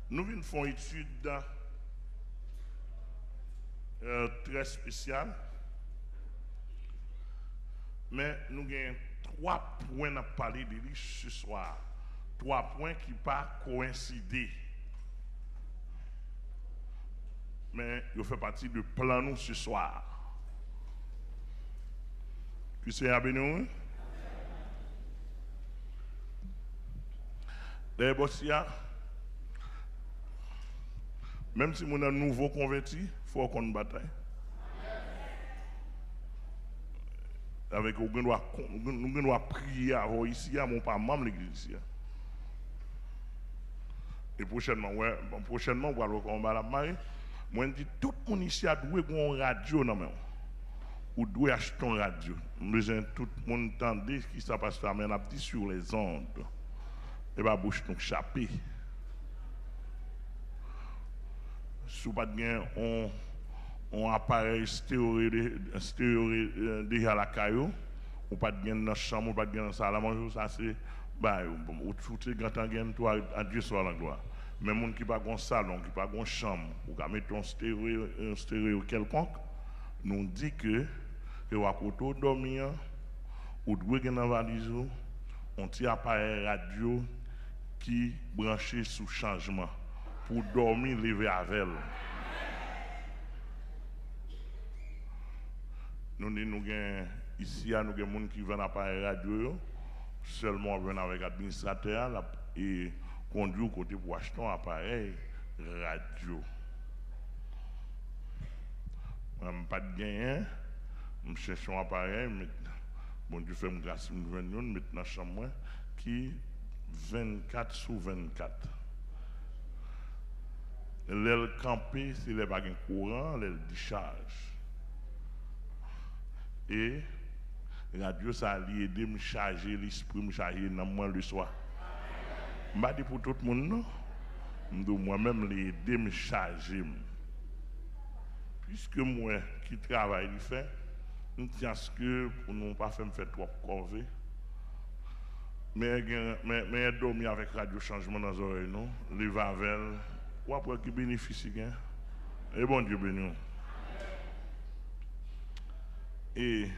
Nous venons faire une étude très spéciale, mais nous avons 3 points à parler de lui ce soir. 3 points qui ne pas coïncider. Mais ils font partie du plan nous ce soir. Qui c'est à bénir? D'abord, même si on est nouveau converti, il faut qu'on bataille. Avec nous devons prier avant ici, à mon pas membre de l'église. Et prochainement, on va le combat la maille. Moi, je dis tout le monde ici a doué une radio dans main. Ou doit acheter une radio. Besoin tout le monde entendre ce qui se passe là, mais on a dit sur les ondes. Et bien, bouche nous chaper. Si vous n'avez pas un appareil stéréo déjà la caillou, ou pas de dans la chambre, ou pas de dans la salle à manger, ça c'est, ou tout est grand en toi, à Dieu soit la gloire. Mais les gens qui n'ont pas de salon, qui n'ont pas de chambre, ou qui mettent un stéréo quelconque, nous dit que vous avez dormir, ou doit dans la valise, un petit appareil radio qui branché sous changement pour dormir, lever avec elle. Nous avons ici, nous avons des gens qui viennent à l'appareil radio, seulement viennent avec l'administrateur et conduit au côté pour acheter un appareil radio. Je n'ai pas de gain, je cherche un appareil, bon Dieu fait grâce, je vais mettre dans la chambre qui 24 sur 24. L'aile campée, c'est les bagues courant, l'aile décharge. Et la radio, ça a aidé à me charger l'esprit, me charger dans moi le soir. Je ne dis pas pour tout le monde, non. Je dis moi-même l'aider à me charger. Puisque moi, qui travaille, il fait, je tiens à ce que pour ne pas faire trop corvée. Mais dormir avec radio changement dans les oreilles, non? Les vavel, ou après qui bénéficie, et bon Dieu béni. Et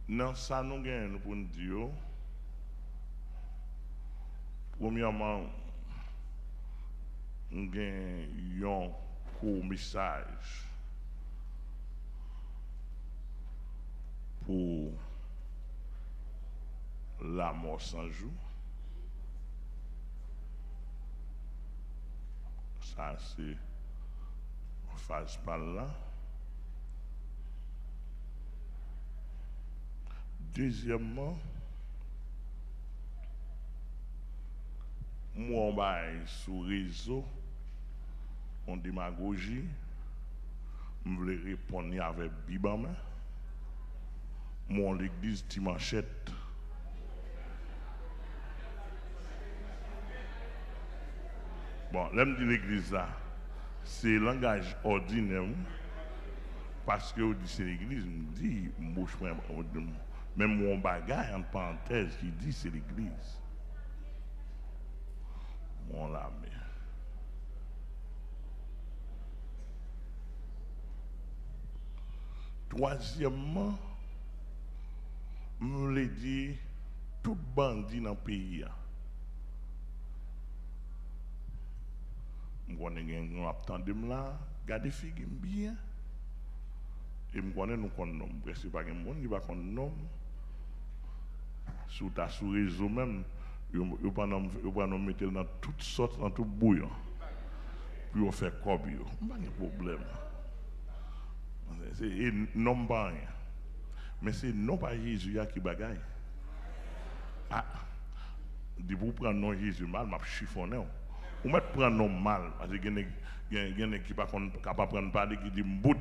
dans ça, nous gagnons pour nous dire, premièrement, nous gagnons un court message pour la mort sans jour. Ça, c'est phase par là. Deuxièmement, moi, on va sur le réseau, en démagogie, je voulais répondre avec Bibama. Moi, l'église Timachette. Bon, là, je dis l'église là, c'est langage ordinaire, parce que c'est l'église, me dit, même mon bagage en parenthèse qui dit c'est l'église. Mon lame. Troisièmement, je me dit, tout bandit dans le pays. Je connais là, gardez figue bien. Et je connais nous connaissons. Parce que pas de monde qui va connaître. Sur ta sous réseau même, ils vont nous mettre dans toutes sortes, dans tout bouillon. Puis on fait quoi, il n'y a pas de problème. C'est non pas. Mais c'est non pas Jésus qui bagaille. Ah, si vous prenez non Jésus mal, je chiffonne. Ou mettre prendre non mal, parce qu'il y a des qui ne sont pas capables de prendre parler qui dit m'bout.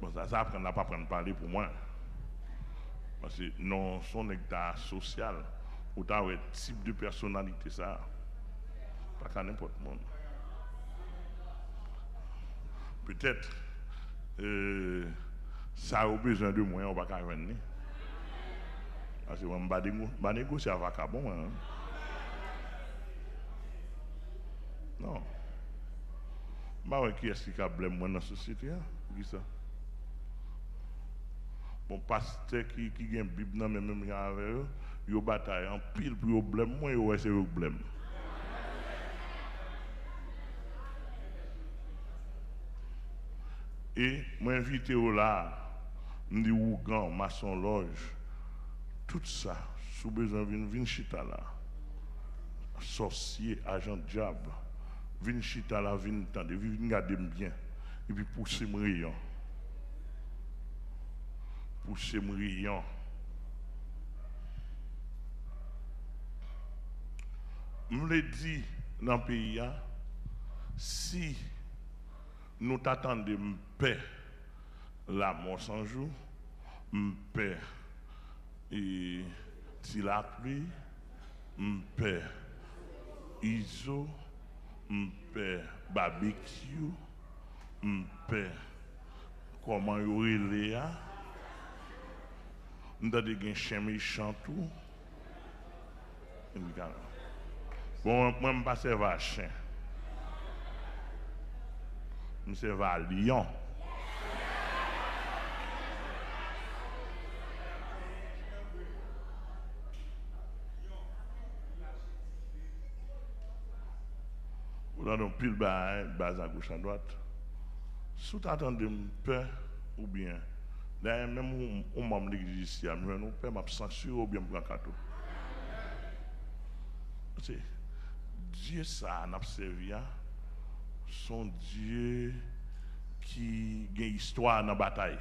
Bon, ça on n'a pas prendre parler pour moi. Parce que non, son état social, ou t'as un type de personnalité, ça, pas qu'à n'importe monde. Peut-être, Ça a besoin de moi, on va pas venir. Parce que on va négocier avec bon. Hein. Non. Bah qui est-ce qui a blâme moi dans la société? Qui ça? Bon pasteur qui a une Bible dans même avec eux, ils bataille en pile pour yo blâme moi, yo c'est eux blâme. Et moi invité là, me dit Ougan, maçon loge, tout ça, sous besoin vin chita là. Sorcier, agent diable, vin chita là, vin tande, vin garder bien et puis pousser me rayon. Pousser me rayon. Me le dit dans le pays si nous t'attendons paix la mort sans jour, paix et si la pluie, paix iso, paix barbecue, paix comment y aurait Léa, nous avons des chiens méchants tout. Bon, moi je passe à chien. Je suis à Lyon. Vous avez un pile bas à gauche à droite. Si vous attendez un peu ou bien, d'ailleurs même au membre de l'église ici, je ne peux pas censurer ou bien me prendre cadeau. Dieu ça n'a pas servi, son Dieu qui a une histoire dans la bataille.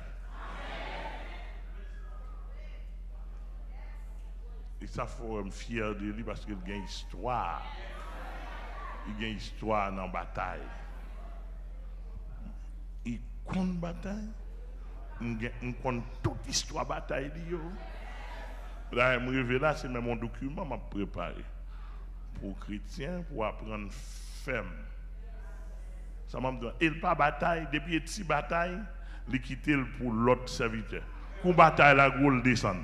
Et ça faut me fier de lui parce qu'il a une histoire. Il a une histoire dans la bataille. Il compte bataille. Il compte toute histoire bataille. Là, je me révèle là, c'est même mon document que je préparé pour les chrétiens, pour apprendre ferme. Ça m'a dit, il pas bataille, depuis une petite bataille, il quitte pour l'autre serviteur. Pour bataille, la goule descend.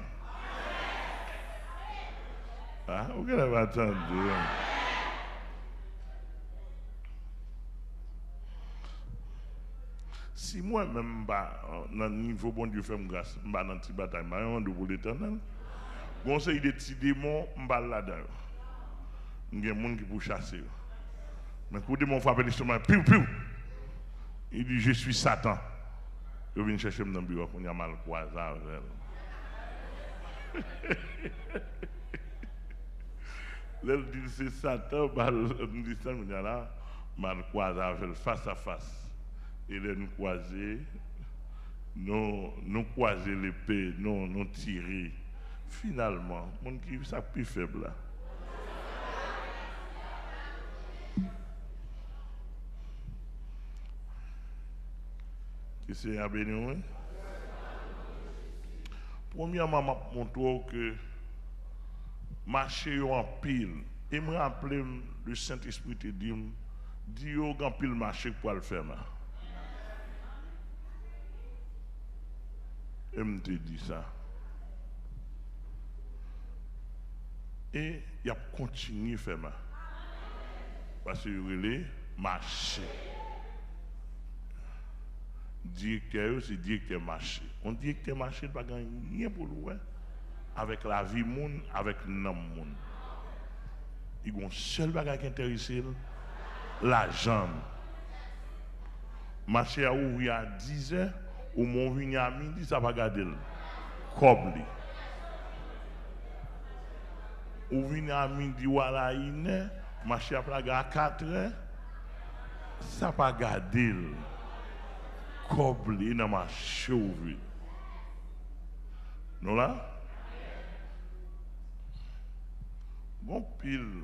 Ah, vous avez attendre. Si moi-même, dans le niveau bon Dieu fait grâce, je suis dans une petite bataille, je suis de pour l'éternel. Conseil de petits démons, je suis là-dedans. Il y a des gens qui peuvent chasser. Mais quand les démons frappent l'estomac, piou, piou, il dit je suis Satan. Je viens chercher dans le bureau, on a mal croisé avec elle. Là, il dit c'est Satan, il dit ça, on a là, mal croisé avec elle face à face. Et là, nous croiser, nous croiser l'épée, nous tirer. Finalement, mon qui est plus faible là. Et c'est à bénir. Premièrement, je montre que marcher en pile. Et me rappeler le Saint-Esprit te dit, Dieu en pile marcher pour le faire. Et me te dit ça. Et il a continué à faire. Parce qu'il est marché. Directeur, c'est directeur marché. On directeur marché ne va pas gagner rien pour lui avec la vie monde, avec le nom monde. Il y a un seul bagage qui intéresse l'argent. Marché a ouvert à 10 heures, ou mon venu à midi, ça va garder le coble. Ou venu à midi ou à la une, marché a plagué à 4 heures, ça va garder le coble dans ma chauve. Non là? Bon pile,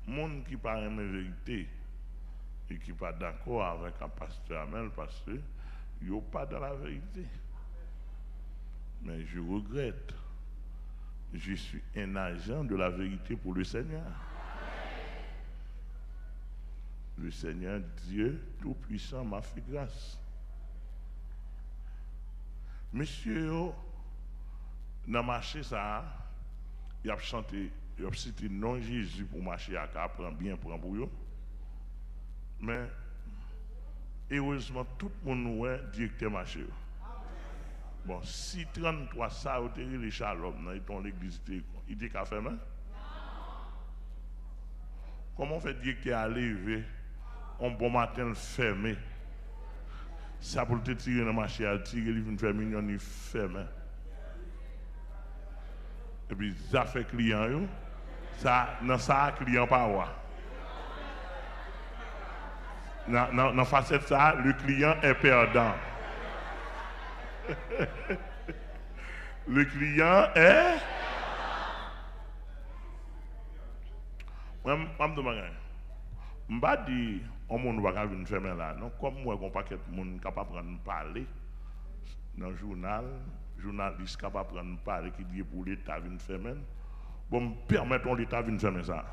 monde qui parle la vérité et qui pas d'accord avec un pasteur Amel parce que il n'est pas dans la vérité. Mais je regrette. Je suis un agent de la vérité pour le Seigneur. Le Seigneur Dieu Tout-Puissant m'a fait grâce. Monsieur, dans le marché, ça, il a chanté, il a cité non Jésus pour marcher à Cap, prend bien pour eux. Mais, heureusement, tout le monde est directeur marché. Bon, si 33 ça, vous avez les Shalom, dans l'église, il dit qu'à faire, non? Comment fait directeur à lever, un bon matin fermé? Ça pour te tirer dans le marché, à tirer, il vient faire million, il ferme. Et puis, ça fait client, ça, dans ça, client pas voir. Dans facette ça, le client est perdant. Le client est. Moi, je me demande, je ne pas dire on ne va pas venir faire là. Non, comme moi, on pas de monde capable de parler dans le journal, journaliste capable de parler qui dit pour l'État venir faire. Bon, permettons l'État venir faire ça.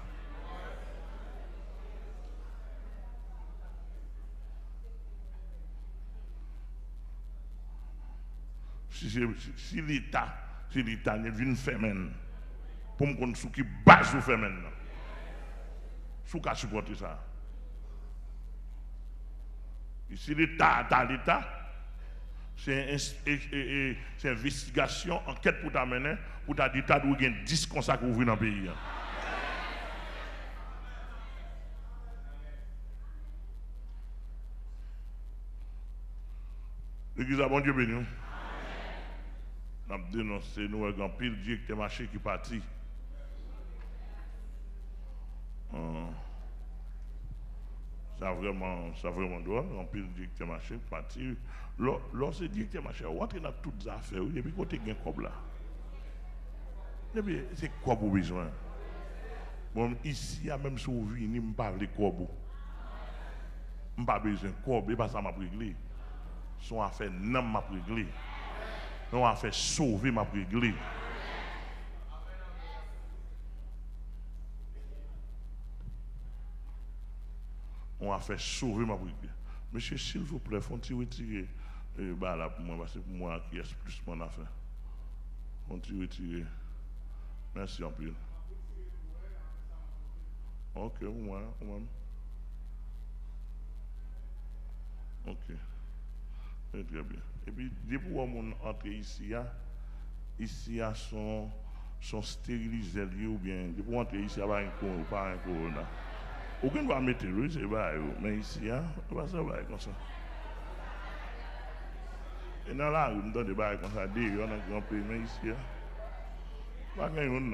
Si l'État vient faire pour me connaître ce qui base ou faire maintenant. Sous qu'à supporter ça. Et si l'État a l'État, c'est une investigation, enquête pour t'amener, pour ta l'État doit gagner 10 comme ça ouvrir dans le pays. L'église a bon Dieu béni. Nous avons dénoncé, nous avons pile directeur marché qui est parti. Ça vraiment doit, on peut directeur marché partir. Lorsque directeur marché, on rentre dans toutes les affaires, et puis quand tu as un cob là. C'est quoi pour besoin? Bon, ici, il y a même si vous venez, je ne parle pas de cob. Je n'ai pas besoin de cob, et pas ça m'a réglé. Son affaire non m'a réglé. Son affaire sauver m'a réglé. On a fait sauver ma brique. Monsieur, s'il vous plaît, faut-il retirer là pour moi, parce que pour moi qui est plus mon affaire. Faut-il retirer. Merci en plus. Ok, moi. Ok. Très bien. Et puis, depuis qu'on entre ici, sont stérilisés ou bien, depuis qu'on entre ici, il n'y a pas un corona. Aucun ne va mettre le c'est pas, mais ici, on va ça comme ça. Et dans la rue, on donne des bails comme ça, on a un grand pays, mais ici, pas gagner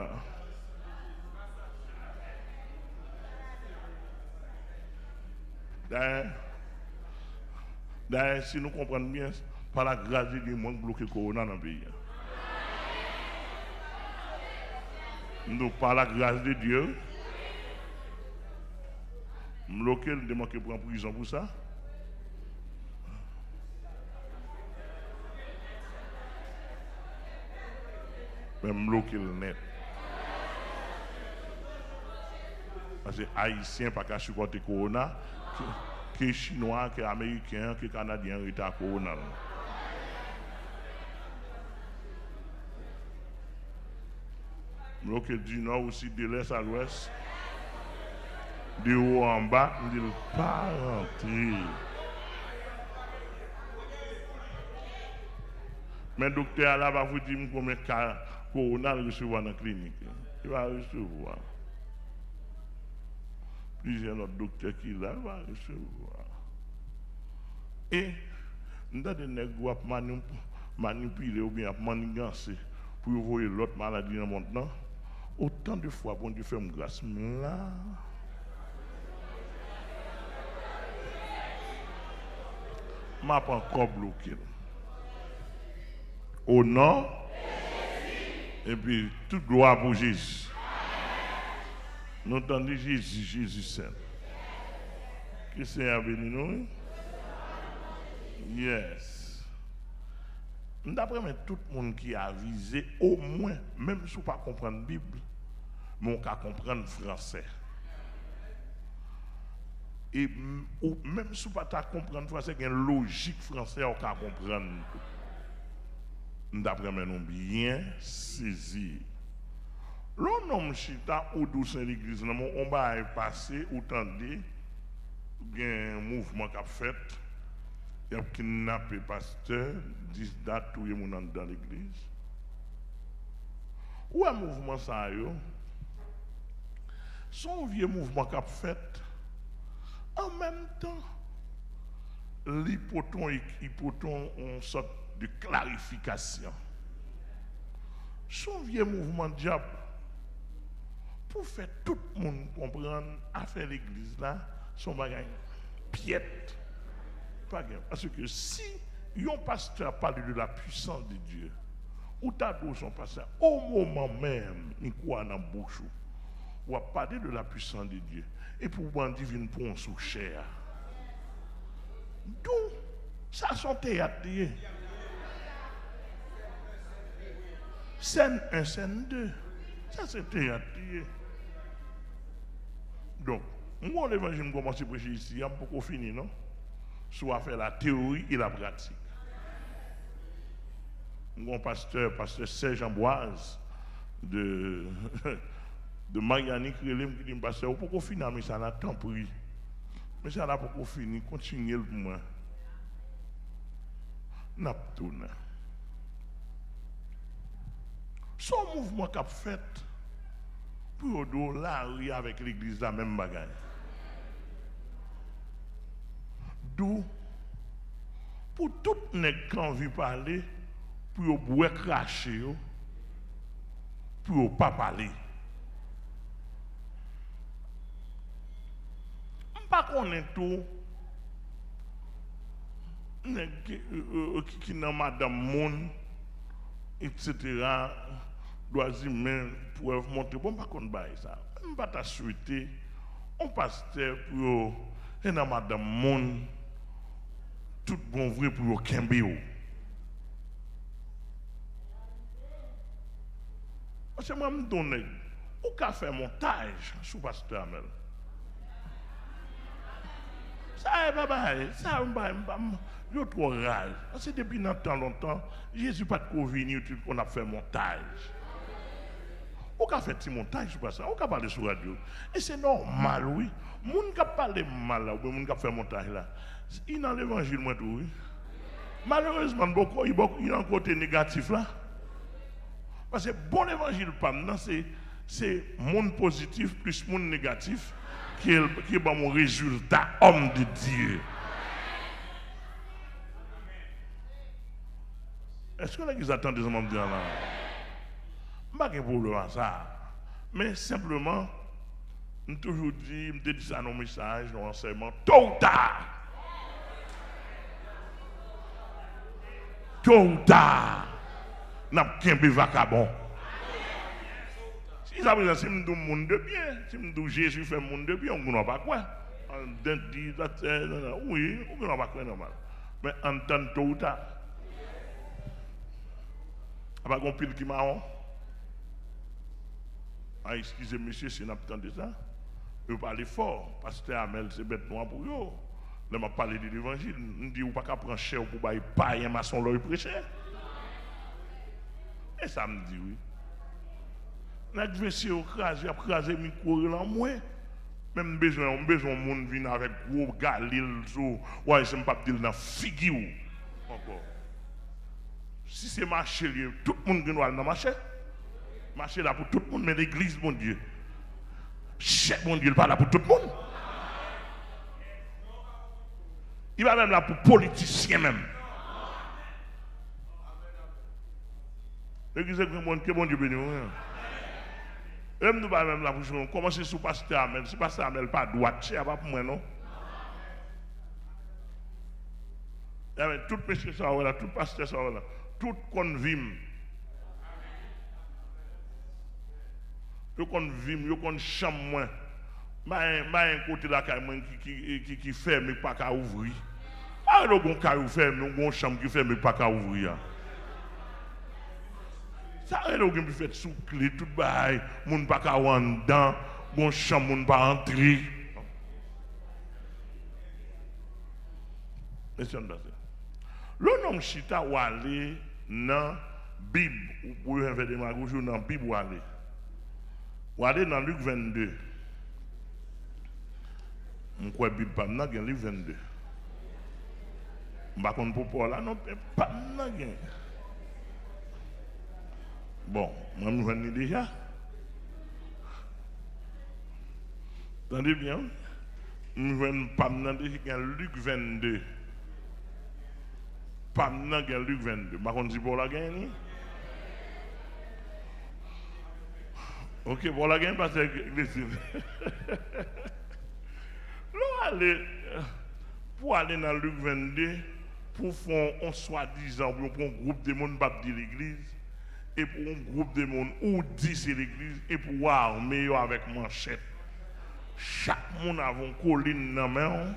là. D'ailleurs, si nous comprenons bien, par la grâce de Dieu, il manque bloqué le corona dans le pays. Nous, par la grâce de Dieu, bloqué le démon qui prend prison pour ça. Même bloqué le net. Parce que les Haïtiens pas qu'à supporter le corona, que les Chinois, que les Américains, que les Canadiens étaient à corona. Bloqué du nord aussi, de l'est à l'ouest. De haut en bas, il ne pas rentrer. Mais le docteur là va vous dire combien de cas corona recevoir dans la clinique. Il va recevoir. Plusieurs autres docteurs qui là va recevoir. Et nous avons des nègres qui manipuler ou bien manigancer pour voir l'autre maladie dans le monde. Autant de fois, bon Dieu fait une grâce. Là. Je ne pas encore bloqué. Au nom, et puis toute gloire pour Jésus. Nous entendons Jésus Saint. Que le Seigneur bénisse nous. Yes. D'après moi, tout le monde qui a visé, au moins, même si on ne pas comprendre la Bible, mais on peut comprendre le français. Et même si on ne pas comprendre le français, il y a une logique française on peut comprendre. d'après nous bien saisir. L'homme chita ou douce l'église, on va passer ou tendre, un mouvement qui a fait, il a kidnappé pasteur, 10 dates tout le monde dans l'église. Ou un mouvement ça yo? Son vieux mouvement qui a fait, en même temps, l'hypoton une sorte de clarification. Son vieux mouvement diable, pour faire tout le monde comprendre, à faire l'église là, son bagage piète. Parce que si un pasteur parle de la puissance de Dieu, ou t'as dit son pasteur, au moment même, il croit dans la bouche, ou a parlé de la puissance de Dieu, et pour bon divine pour un sous cher. Donc, ça sont théâtre. Scène 1, scène 2. Ça c'est théâtre. Donc, moi l'évangile commence à prêcher ici, il y a beaucoup fini, non? Soit faire la théorie et la pratique. Mon pasteur Serge Amboise de Mariani qui dit pasteur, pourquoi finir mais ça n'a tant pris. Mais ça n'a pas fini, continuez pour moi. N'a pas tourné. Son mouvement qu'a fait pour la rue avec l'église la même bagaille. D'où pour tout nèg qui envie parler pour boire cracher pour pas parler. On pas connaître tout qui dans madame monde etc. doit dire pour montrer bon pas qu'on bail ça. On pas ta souhaiter on pasteur pour dans madame monde tout bon vrai pour Kembéo. Parce que moi, je me donne, ou qu'à faire montage sous pasteur Amel. Ça, ça, je trop rage. Parce que depuis longtemps, Jésus pas de convenu qu'on a fait montage. Ou qu'à faire petit montage sous pasteur, ou qu'à parler sur radio. Et c'est normal, oui. Moun qui parle mal là, ou moun qui fait montage là. Il dans l'évangile, moi, tout, oui. Malheureusement, beaucoup, il y a un côté négatif là. Parce que bon évangile, c'est monde positif plus monde négatif qui est mon résultat, homme de Dieu. Est-ce que l'église attend des hommes de Dieu là? Je n'ai pas de problème à ça. Mais simplement, je toujours dit, je dis ça dans nos messages, dans l'enseignement, tôt ou tard. Tôt ou tard, n'a pas de vagabond. Si ça veut dire que si je dis monde de bien, si je dis Jésus fait monde de bien, on ne pas quoi. Oui, on ne pas quoi normal. Mais en tant tôt ou tard, il n'y a pas de pile qui m'a dit. Ah, excusez monsieur, si on a entendu ça, je parle fort. Pasteur Amel, c'est bête noir pour eux. Là, je parle de l'évangile. Je dis, vous ne pouvez pas prendre cher pour ne pas un maçon leur prêcher. Et ça me dit, oui. L'adversaire crase, il a crasé le micro là, moi. Même besoin de monde venir avec gros galil, ouais, je ne peux pas dire dans la figure. Encore. Si c'est marché, tout le monde doit aller dans le marché. Marché là pour tout le monde, mais l'église, mon Dieu. Chef, mon Dieu, il pas là pour tout le monde. Il va même là pour politiciens même. L'église, que bon Dieu béni. Nous va même là pour jouer. Commencer sous pasteur Amel. Si pasteur Amel pas droit, c'est pas pour moi, non? Il y avait tout péché ça, voilà, tout pasteur ça, voilà, tout convime. Yo kon vim, yo kon chambre moins. Un côté là qui ferme pas qu'à ouvrir. Ah le gon ka ferme, gon chambre qui ferme pas qu'à ouvrir. Ça elle gon bi fait sous clé tout bail, moun pas qu'à rentrer dedans, gon chambre moun pas entrer. Le nom chita ou aller dans Bible, vous pouvez faire des démagogie dans la Bible ou aller. Ou aller dans Luc 22. Je crois que la Bible pas dans Luc 22. Je ne sais pas pour là, non, pas dans bon, moi je vais déjà. Attendez bien. Je vais pas dans Luc 22. Pas dans Luc 22. Je ne sais pas pour la gagne. Ok, pour la gagne, parce que pour aller dans Luc 22, pour faire un soi-disant, pour un groupe de monde qui de l'église, et pour un groupe de monde où dit c'est l'église, et pour armer avec manchette. Chaque monde a une colline dans la main,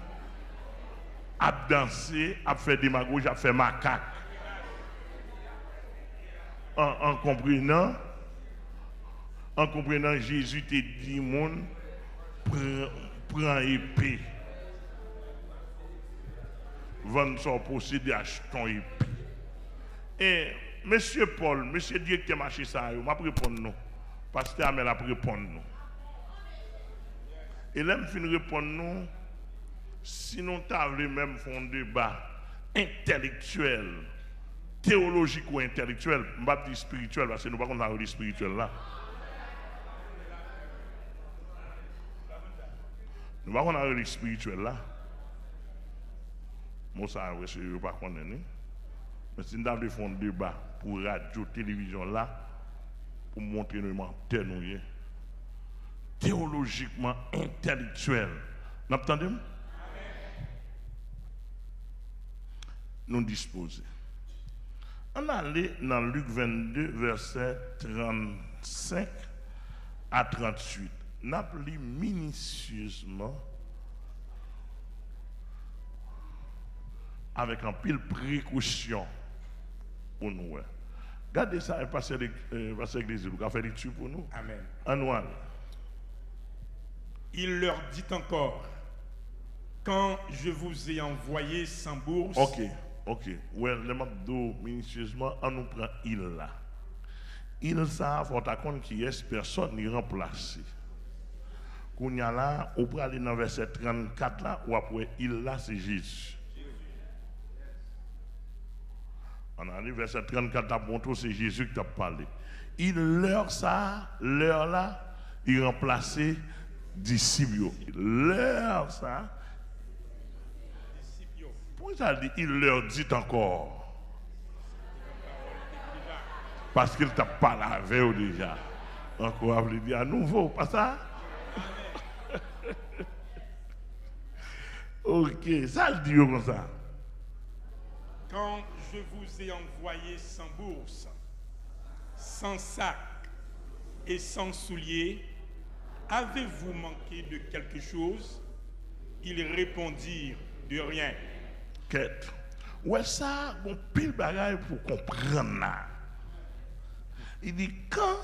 a dansé, a fait démagogie, a fait macaque. En comprenant, Jésus te dit, monde, prends épée. Vendre son possédé, achetons épée. Et monsieur Paul, monsieur directeur marché ça, je vais répondre nous. Pasteur Amel a répondre nous. Et là, je finis répondre nous. Sinon, tu as même fait un débat intellectuel, théologique ou intellectuel, je ne vais pas dire spirituel, parce que nous ne pouvons pas dire spirituel là. Nous ne pouvons pas dire spirituel là. Moi, ça, je ne sais pas connaître. Mais si nous avons fait un débat pour radio, télévision là, pour montrer nos menteurs, théologiquement, intellectuel. Vous entendez? Nous disposons. On allait dans Luc 22, verset 35 à 38. Nous avons lu minutieusement avec un pile précaution pour nous. Regardez ça et passez l'église. Vous avez fait l'étude pour nous. Amen. Annuel. Il leur dit encore, quand je vous ai envoyé sans bourse. Ok. Ouais, le m'abdo minutieusement, on nous prend il là. Il ça, faut attendre qui est personne n'y remplace. Quand y a là, on peut aller dans verset 34 là, ou après il là, c'est Jésus. On arrive verset 34 à Ponto, c'est Jésus qui t'a parlé. Il leur ça, leur là, il remplaçait disciples. Leur ça. Pourquoi ça dit il leur dit encore? Parce qu'il t'a parlé avec eux déjà. Encore, vous dire à nouveau, pas ça? Ok, ça le dit comme ça. Quand je vous ai envoyé sans bourse, sans sac et sans souliers, avez-vous manqué de quelque chose? Ils répondirent de rien. Quête. Ouais, ça, bon, pile bagaille pour comprendre là. Il dit, quand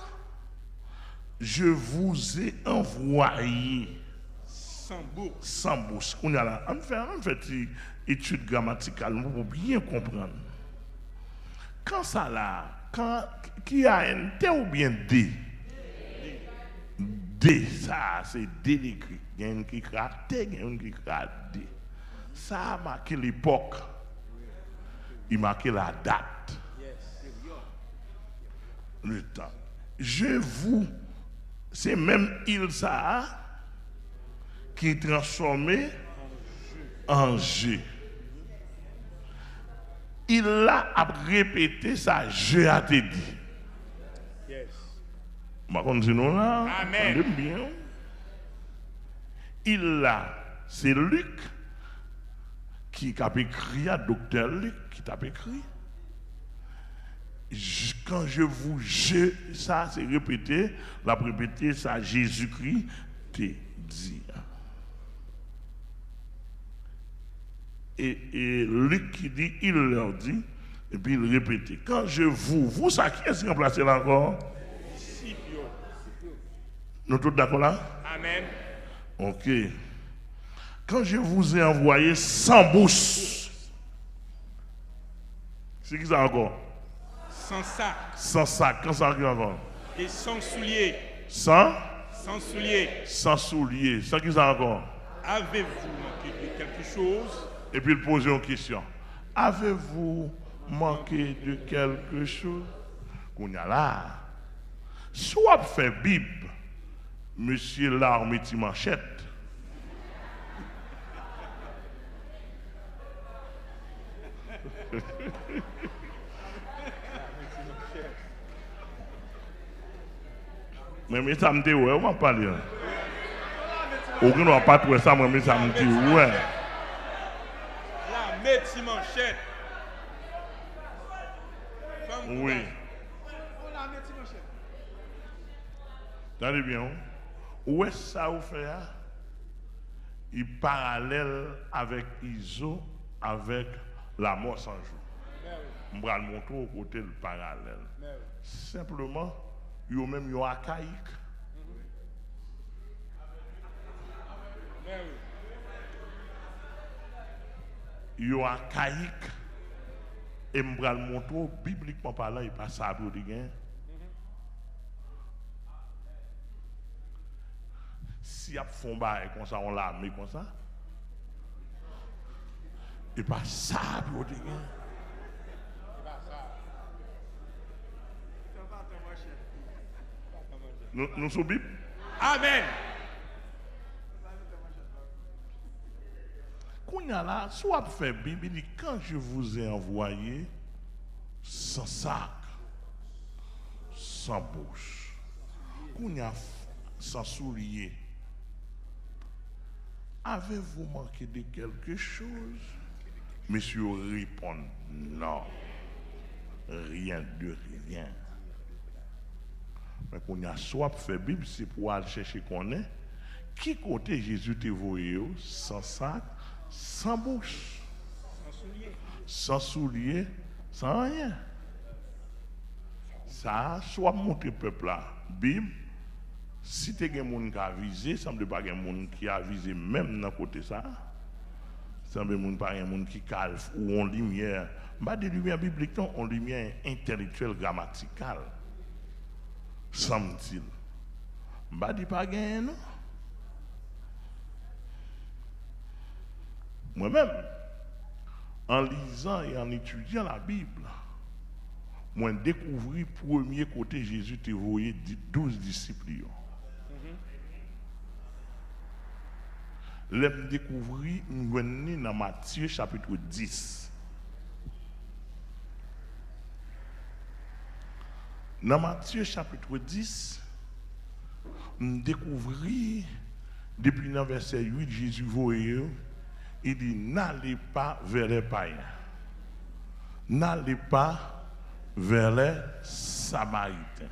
je vous ai envoyé sans bourse, on a là, on fait une étude grammaticale pour bien comprendre. Quand ça là, qui a un T ou bien D? D, ça, c'est D l'écrit. Il y a un qui écrit T, il y a un qui écrit D. Ça a marqué l'époque. Il a marqué la date. Le temps. C'est même il ça qui est transformé en je. Il a répété ça, je a te dit. Je continue là. Amen. Bien. Il a, c'est Luc qui a écrit, docteur Luc qui t'a écrit. Quand je vous ça c'est répété, la répété ça Jésus-Christ te dit. Et Luc qui dit, il leur dit, et puis il répétait. Quand je vous ça qui est remplacé là encore? Nous tous d'accord là? Amen. Ok. Quand je vous ai envoyé sans bourse, c'est qui ça encore? Sans sac. Sans sac. Quand ça arrive encore? Et sans souliers. Sans? Sans souliers. Sans souliers. Sans qui ça encore? Avez-vous manqué de quelque chose? Et puis il pose une question. Avez-vous manqué de quelque chose? Qu'on y a là. Soit fait bib, monsieur l'arme ti manchette. Mais ça me dit ouais, on va parler. Aucun ne va pas trouver ça, mais ça me dit ouais. La médecine manchette. Oui. Attendez bien. Où est-ce que ça vous fait? Il est parallèle avec ISO, avec la mort sans jour. Je vais le montrer au côté le parallèle. Simplement, il y a même un archaïque. Il y a un archaïque. Et je vais le montrer bibliquement parlant, il passe à bout de gain. Si y a font bail comme ça, on l'a mis comme ça. Et pas ça, pour dire. Nous sommes Bible. Amen. Quand il y a là, soit fait Bible, il dit quand je vous ai envoyé sans sac, sans bouche, quand il y a sans souliers, avez-vous manqué de quelque chose? Monsieur répond non, rien de rien. Mais quand il y a soit fait Bible, c'est pour aller chercher qu'on est. Qui côté Jésus te voyé sans sac, sans bouche, sans soulier, sans rien. Ça, soit montrer peuple là, Bible. Si tu as des gens qui ont visé, ça ne semble pas qu'il y a des gens qui ont visé même dans côté ça. Ça ne semble pas qu'il y a des gens qui calent ou en lumière. Pas de lumière biblique, non, en lumière intellectuelle, grammaticale. Semble-t-il. Pas de pas gagner, non. Moi-même, en lisant et en étudiant la Bible, moi j'ai découvert le premier côté Jésus te voyé 12 disciples. J'ai découvert dans Matthieu chapitre 10. Dans Matthieu chapitre 10, j'ai découvert, depuis le verset 8, Jésus voyait, il dit, n'allez pas vers les païens. N'allez pas vers les Samaritains.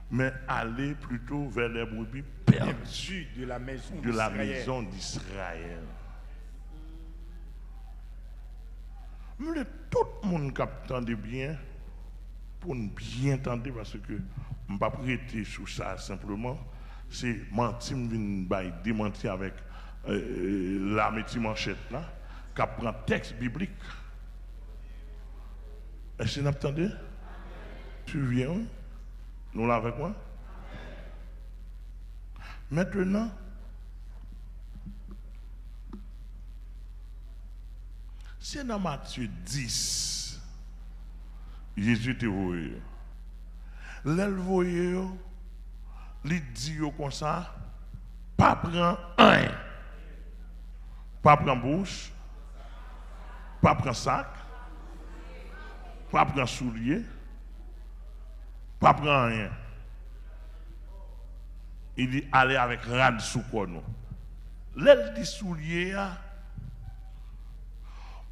Mais allez plutôt vers les brebis perdues de la maison d'Israël. Mais tout le monde capte bien pour nous bien entendre parce que je ne vais pas prêter sur ça simplement. C'est mentir, démentir avec la métier manchette là, qui prend texte biblique. Est-ce que vous entendez? Tu viens? Nous là avec moi? Maintenant, c'est dans Matthieu 10, Jésus te voyait. L'elle voyait, il dit comme ça, pas prendre un, pas prendre bouche, pas prendre sac, pas prendre soulier, pas prendre rien. Il dit aller avec rad sous quoi nous. L'elle dit soulier,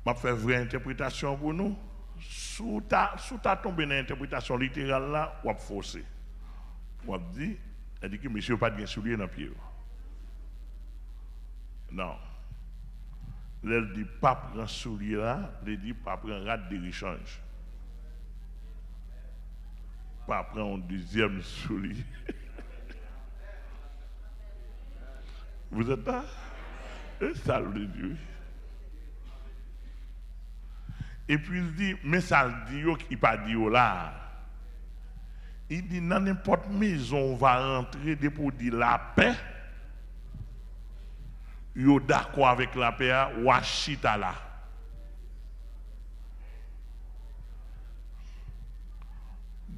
m'a fait vraie interprétation pour nous. Sous ta tombé dans l'interprétation littérale là, ou a forcé. Ou a dit, elle dit que monsieur pas de soulier dans le pied. Non. Elle dit pas prendre soulier là, elle dit pas prendre rad de rechange. Pas prendre un deuxième soulier. Vous êtes là? Et ça le dit. Et puis il dit, mais ça le dit, il pas dit là. Il dit, dans n'importe maison, on va rentrer pour dire la paix. Yo d'accord avec la paix, ou achita là.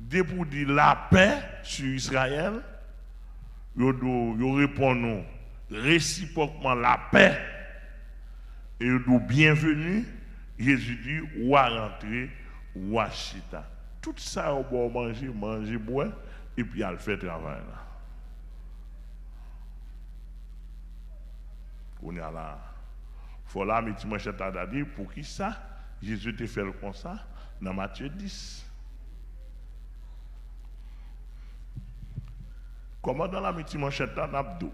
Pour dire la paix sur Israël, yo répondent réciproquement la paix et yo dit bienvenue. Jésus dit ou à rentrer ou à chita. Tout ça on va manger, boire et puis elle fait travail là. On est là. Faut là mettre manchette à dire pour qui ça Jésus te fait comme ça dans Matthieu 10. Comment dans la petite manchette là n'abdou?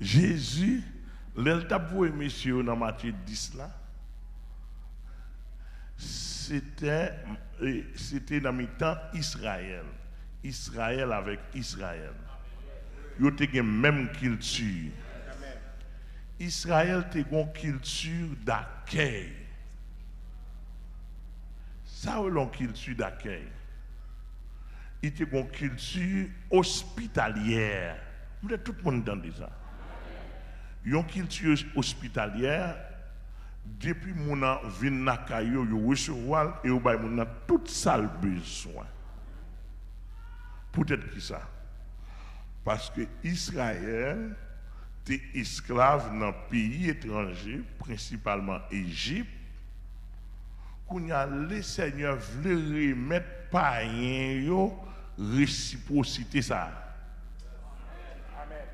Jésus, l'eltaboué monsieur dans Matthieu 10 là, c'était dans le temps Israël. Israël avec Israël. Ils ont une même culture. Israël a une culture d'accueil. Ça, c'est une culture d'accueil. Il a une culture hospitalière. Vous êtes tout le monde dans ça. Une culture hospitalière, depuis que mon vient na kayo, yo recevoir et yo bay mon tout ça besoin. Peut-être qui ça? Parce que Israël était esclave dans pays étrangers, principalement Égypte. Quand les seigneurs voulaient remettre païens yo réciprocité ça. Amen.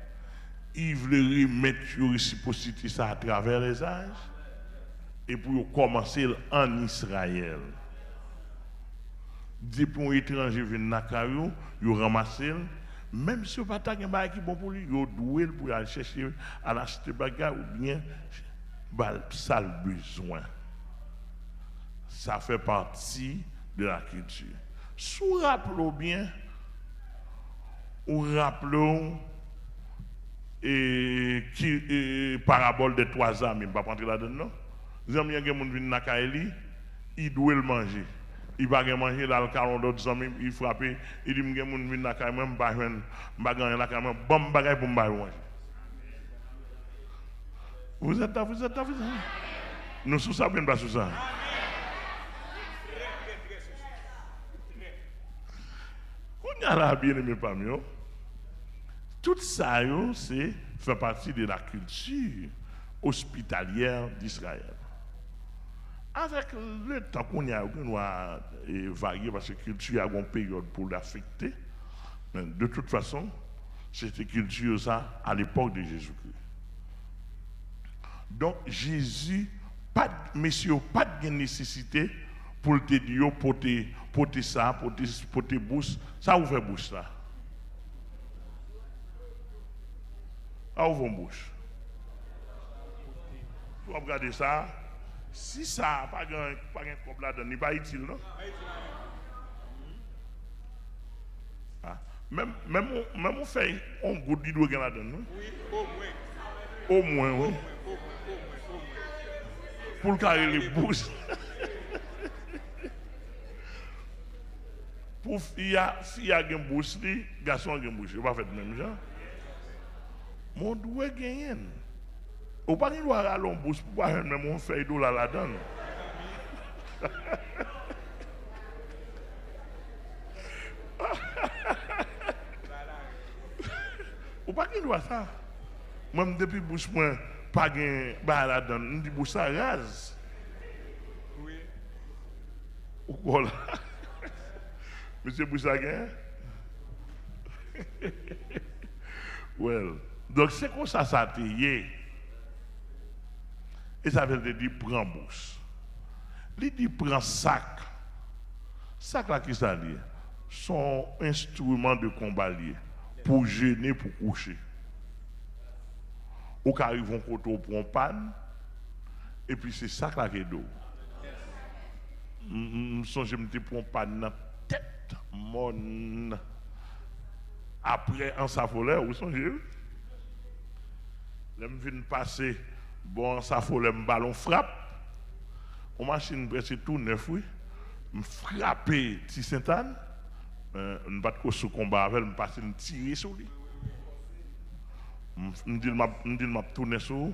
Ils voulaient remettre réciprocité ça à travers les âges et pour commencer en Israël. Depuis un étranger vient dans ils ramassent, même si vous n'avez pas de bagage qui bon pour lui, vous doué pour aller chercher à l'acheter bagage ou bien ça le besoin. Ça fait partie de la culture. Si vous rappelez bien, ou rappelons parabole des 3 amis, je ne vais pas rentrer là-dedans. Les amis qui viennent dans Kaeli, ils doivent le manger. Il va manger là, le 40 d'autres amis, il frappe, il dit, je vais venir dans Kaeli, je vais gagner la Kaeli, bon bagage pour manger. Vous êtes là. Nous sommes ça, bien pas sous ça. On a la bien aimé parmi eux. Tout ça, c'est fait partie de la culture hospitalière d'Israël. Avec le temps qu'on a varié, parce que la culture a une période pour l'affecter, mais de toute façon, c'était culture ça à l'époque de Jésus-Christ. Donc Jésus, pas de nécessité pour te dire, pour te bouche, ça ouvre bouche là. Ça ouvre bouche. Vous regardez ça, si ça n'a pas de problème là-dedans, il n'est pas utile, non? Ah. Même on fait un goût d'hydrogène là-dedans, non? Oui, au moins, oui. Pour le carré les bouches. Pour fille a une bouche, garçon a une bouche. Il ne va pas faire le même genre. Mon doigt gagne. Ou pas qu'il doit aller en bouche pour faire même un feuille d'eau là-dedans. Ou pas qu'il doit ça. Même depuis bouche moi pas gain ba là-dedans, on dit bouche ça rase. Oui. Ou voilà. Monsieur Boussagin? Well, donc c'est comme ça te y. Et ça veut dire prends bouche. Il dit prends sac. Sac là qui ça dit? Son instrument de combat lié pour gêner, pour coucher. Ou quand ils vont côté pour un panne et puis c'est sac là qui est d'eau. Je me dis pour un panne dans tête mon après en safoleur, vous songez? je viens passer, bon, ça faut le ballon frappe. On machine presque tout neuf, oui. Je frappe petit Saint-Anne. Je ne pas de sous combat avec, je passe une tirer sur lui. Je dis, je tourner sur lui.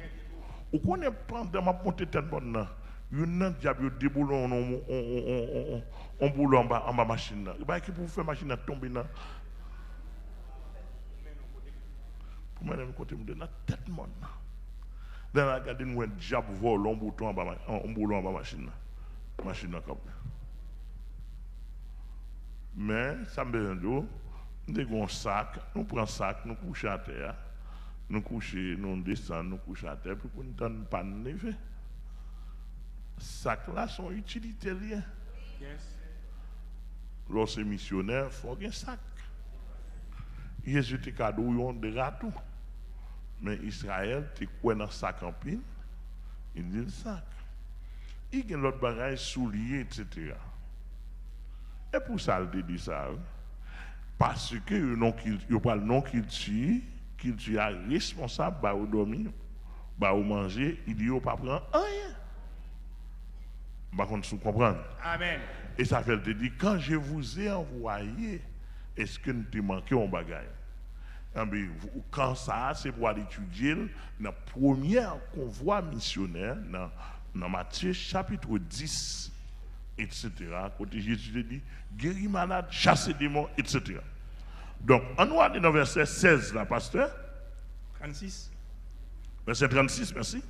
Ou qu'on est pendant ma montée tête bonne là. Une diable déboule on boule en bas machine là. Bah qui pour faire machine à tomber là. Pour moi même côté me donne tête monde. Dans la garder nous un diable vole on bouton en bas machine là. Machine là comme. Mais ça me besoin d'eau. Nous avons un sac, nous prenons un sac, nous couchons à terre. Nous couchons, nous descendons, nous couchons à terre, puis nous ne donnons pas de neve. Sacs là sont utilitaires. Yes. Lorsque missionnaire, il faut un sac. Jésus te cadeau de râteau. Mais Israël, tu quoi dans sac en pile, il dit le sac. Il y a l'autre bagage soulier, etc. Et pour ça, il dit ça. Parce que il parle non qu'il tue est responsable bah au dormir, bah au manger, il dit pas prendre rien. Par contre, vous comprenez? Amen. Et ça fait te dire quand je vous ai envoyé, est-ce que nous te manqué un bagage? Quand ça, c'est pour aller étudier dans la première convoi missionnaire dans Matthieu chapitre 10, etc. Côté Jésus dit guéris malade, chasser démons, etc. Donc, on va aller dans le verset 16, là, pasteur. 36. Verset 36, merci.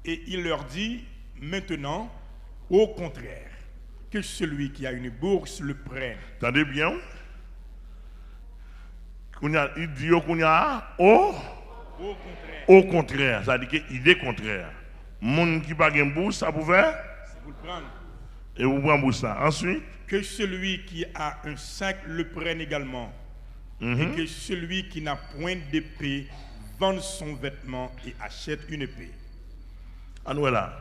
Et il leur dit, maintenant, au contraire, que celui qui a une bourse le prenne. Attendez bien. Il dit qu'on y a au contraire. Ça veut dire qu'il est contraire. Monde qui n'a pas une bourse, ça pouvait. Vous le prendre. Et vous prenez bourse ça. Ensuite. Que celui qui a un sac le prenne également. Et que celui qui n'a point d'épée vende son vêtement et achète une épée. Ah nous là.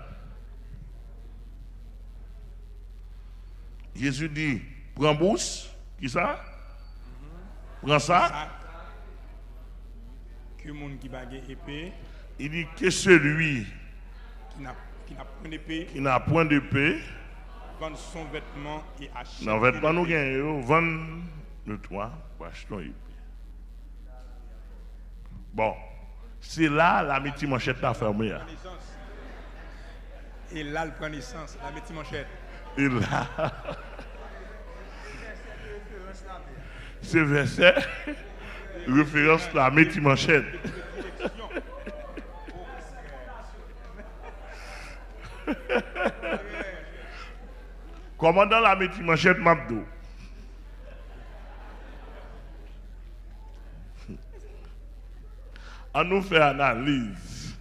Jésus dit, prends bourse, qui ça? Prends ça. Que monde qui bague épée. Il dit que celui qui n'a point d'épée. Qui n'a point d'épée. Vende son vêtement et achète. Non, vêtement nous gagnons, vendre le toit pour acheter une épée. Bon, c'est là la métier manchette a fermé. Et là, le prend naissance, la métier manchette. Et là, ce verset, référence la métier manchette. Commandant la métier manchette Mabdo. On nous fait analyse.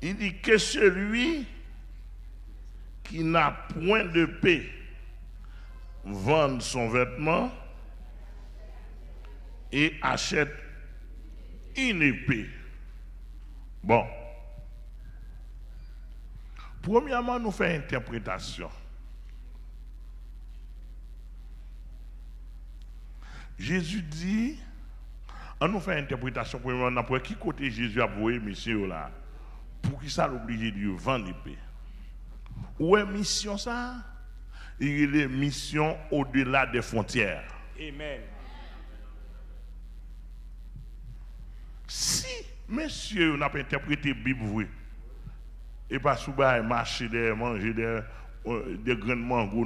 Il dit que celui qui n'a point de paix vende son vêtement et achète une épée. Bon. Premièrement, nous faisons interprétation. Jésus dit, on nous fait interprétation premièrement, pour qui côté Jésus a voué monsieur là, pour qui ça l'oblige de vendre l'épée. Où est mission ça? Il y a une mission au-delà des frontières. Amen. Si monsieur n'a pas interprété la Bible, oui, et pas sous marcher, manger des grains de mango,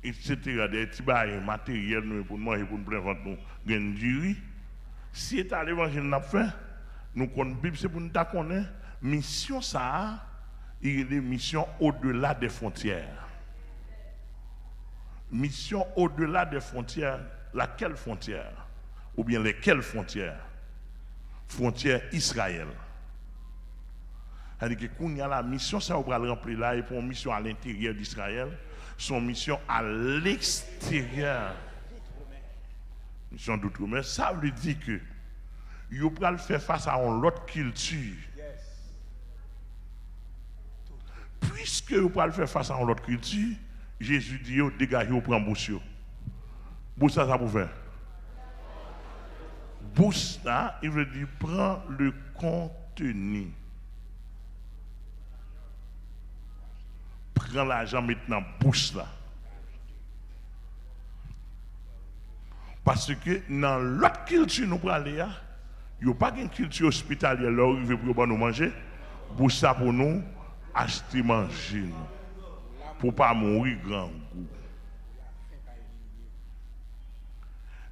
etc., des petits bails matériels pour manger, pour nous préventer nous, grains de riz. Si c'est l'évangile n'a fait, nous connaissons la Bible, c'est pour nous connaître. Mission ça, il y a des missions au-delà des frontières. Mission au-delà des frontières, laquelle frontière? Ou bien lesquelles frontières? Frontière Israël. C'est-à-dire que quand il y a la mission, ça va remplir là, et pour une mission à l'intérieur d'Israël, son mission à l'extérieur. Mission d'outre-mer, ça veut dire que il va faire face à une autre culture. Puisque vous pouvez faire face à une autre culture, Jésus dit, dégagez, vous prenez bouche. Bouche ça, ça vous fait. Bourse là, il veut dire prends le contenu. Prends l'argent maintenant, bourse là. Parce que dans l'autre culture nous prenons, il n'y a pas une culture hospitalière là où il veut pour nous manger. Bourse ça pour nous acheter manger nous. Pour pas mourir grand goût.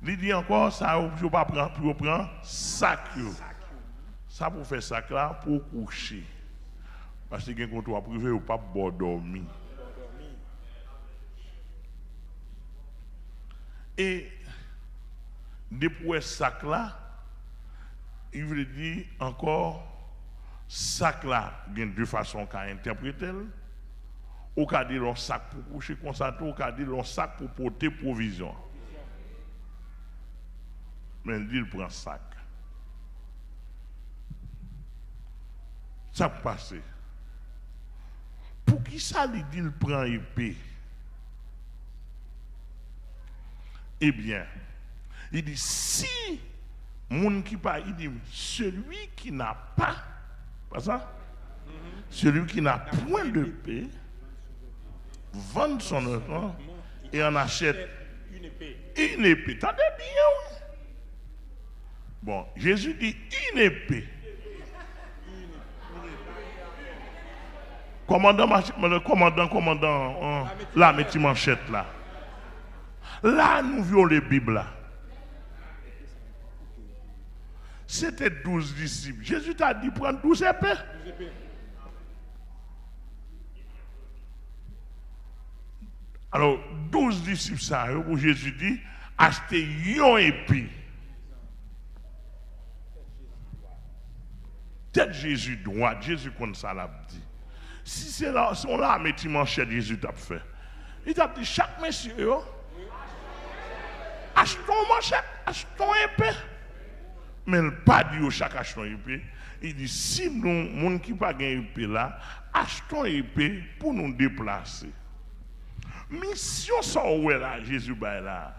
Il dit encore ça, je ne pas prendre sac. Ça pour faire sac là, pour coucher. Parce que quand on privé, ou pas bon dormir. Et depuis sac là, il veut dire encore sac là, il y a deux façons qu'à interpréter. Ou qu'à dire un sac pour coucher comme ça, ou qu'à dire un sac pour porter provision. Mais il prend sac. Ça passe. Pour qui ça lui dit il prend épée? Eh bien, il dit si moun qui pas, il dit celui qui n'a pas ça? Celui qui n'a point de paix, vend son enfant et en achète une épée. Attendez bien. Bon, Jésus dit une épée. Commandant, là, mettez manchette là. Là, nous voyons les Bibles là. C'était 12 disciples. Jésus t'a dit prendre 12 épées. Alors, 12 disciples, ça, où Jésus dit, achetez une épée. Peut-être Jésus droit, Jésus comme ça l'a dit. Si c'est là, si on l'a mis manchette, Jésus t'a fait. Il t'a dit, chaque monsieur, achetons manchette, achetons épée. Mais il n'a pas dit chaque achetons épée. Il dit, si nous, gens qui pas gagné épée là, achetons épée pour nous déplacer. Mission sans ouais là, Jésus bah là.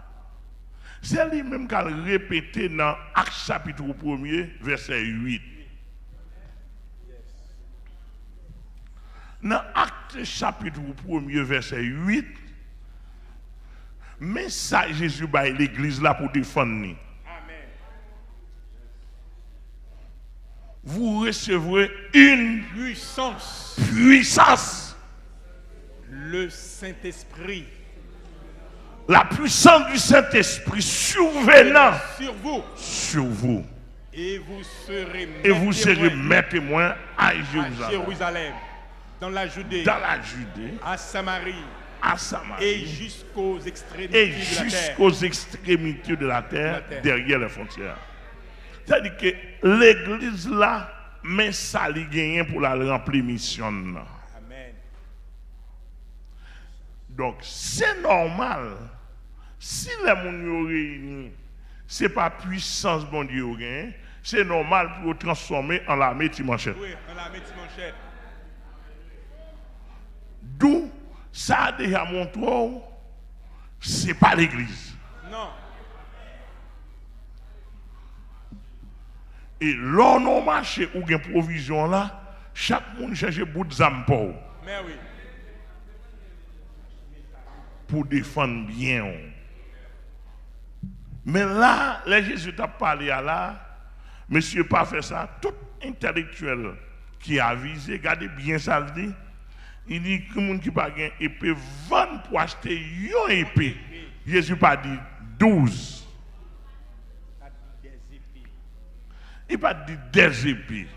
C'est lui-même qui a répété dans Actes chapitre 1er, verset 8. Dans Actes chapitre 1er, verset 8, mais ça, Jésus bah l'église là pour défendre nous. Amen. Vous recevrez une puissance. Le Saint-Esprit. La puissance du Saint-Esprit survenant sur vous. Et vous serez mes témoins à Jérusalem, dans la Judée, à Samarie, et jusqu'aux extrémités de la terre, derrière les frontières. C'est-à-dire que l'église là, mais ça lui gagne pour la remplir mission. Amen. Donc, c'est normal. Si les gens sont réunis, ce n'est pas puissance bon Dieu, c'est normal pour transformer en l'armée de manchette. Oui, en l'armée de manchette. D'où ça a déjà montré, ce n'est pas l'église. Non. Et l'on a marché ou une provision là, chaque monde cherche bout de zampo. Mais oui. Pour défendre bien. Mais là, les Jésus t'a parlé à là, monsieur pas fait ça, tout intellectuel qui a visé, regardez bien ça le dit, il dit que les gens qui pas gain épée vendent pour acheter une épée. Jésus pas dit 12. Il pas dit des épées.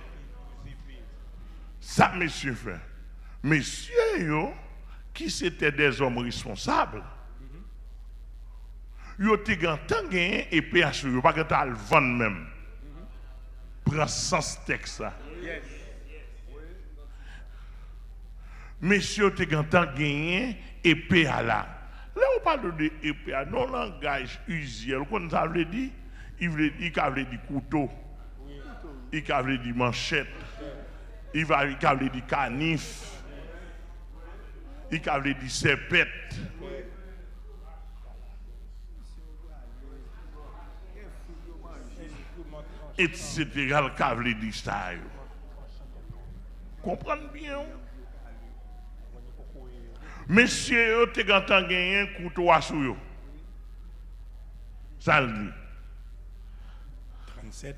Ça, monsieur fait. Messieurs, yo, qui c'était des hommes responsables, ils ont gagné épée à ce, ils n'ont pas gagné à le vendre même. Prends sens texte ça. Messieurs, ils ont gagné épée à là. Là, on parle de épée à non langage usuel. Quand ça veut dire, il veut dire couteau, il veut dire manchette, il veut dire canif. Il a dit serpette. etc. Le cavalier dit ça. Comprenez bien. Messieurs, vous avez gagné un couteau à sous. Ça le dit. 37.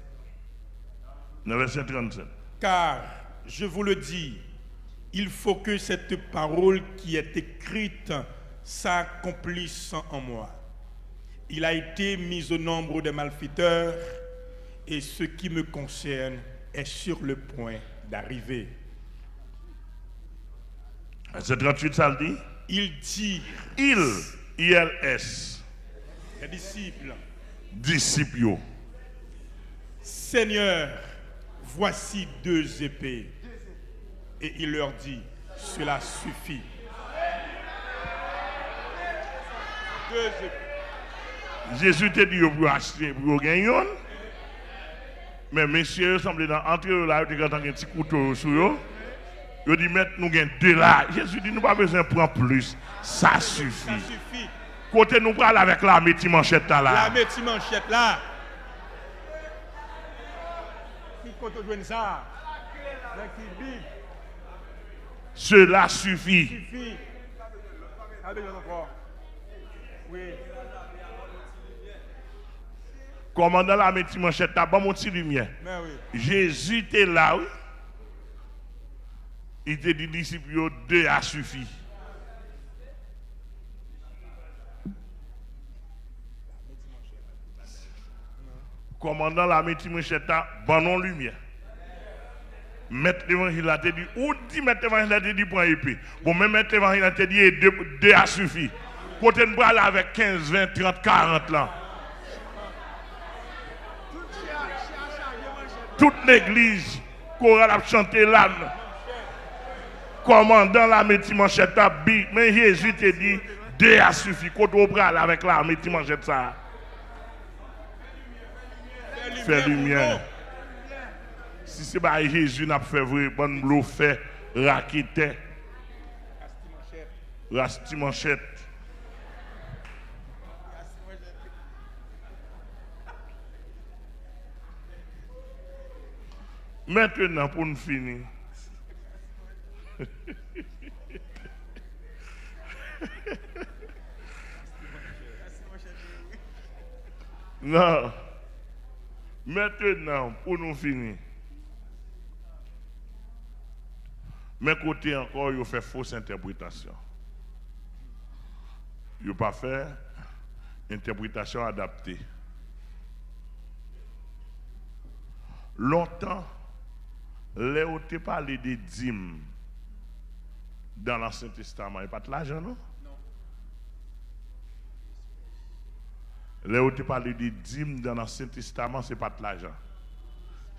Verset 37. Car, je vous le dis, il faut que cette parole qui est écrite s'accomplisse en moi. Il a été mis au nombre des malfaiteurs et ce qui me concerne est sur le point d'arriver. Verset 38, ça le dit. Ils dirent, ILS, les disciples. Seigneur, voici 2 épées. Et il leur dit, cela suffit. 2 épées. Jésus te dit pour acheter, pour gagner. Mais messieurs, semblent entrer là, ils ont un petit couteau sur eux. Ils disent, maintenant nous gagnons 2 là. Jésus dit, nous n'avons pas besoin de prendre plus. Ça suffit. Ça suffit. Côté nous parlons avec la métier manchette là. La métier manchette là. Qui compte jouer ça? Cela suffit. Suffit. Oui. Commandant la métier manchette là, bon mon petit lumière. Mais oui. Jésus était là, oui. Il te dit, disciples, 2 a suffi. Commandant la métier manchette là, bon non lumière. Mettre l'évangile a te dit, ou dit mettre l'évangile a te dit pour épée. Bon, même mettre l'évangile a te dit 2 a suffi. Côté nous là avec 15, 20, 30, 40 là. Toute l'église, chorale a chanté l'âme. Commandant la métier manchette à bi, mais Jésus te dit 2 a suffi. Côté nous là avec la métier manchette ça. Fais lumière. Si c'est pas Jésus n'a fait vrai, bon bleu fait raquette. Rasti manchette. Maintenant pour nous finir. Non. Maintenant pour nous finir. Mais côté encore, il fait fausse interprétation. Il n'a pas fait interprétation adaptée. Longtemps, les où tu parlé des dîmes dans l'Ancien Testament, il n'y a pas de l'argent, non? Les où tu parlé des dîmes dans l'Ancien Testament, ce n'est pas de l'argent.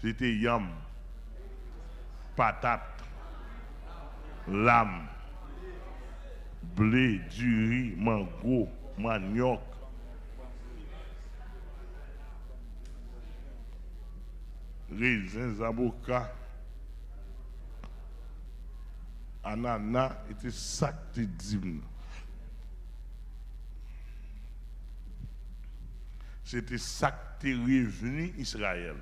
C'était yam, patate, lame, blé, du riz, mango, manioc. Raisins, avocats, ananas, était sac de dîmes. C'était sac de revenu Israël.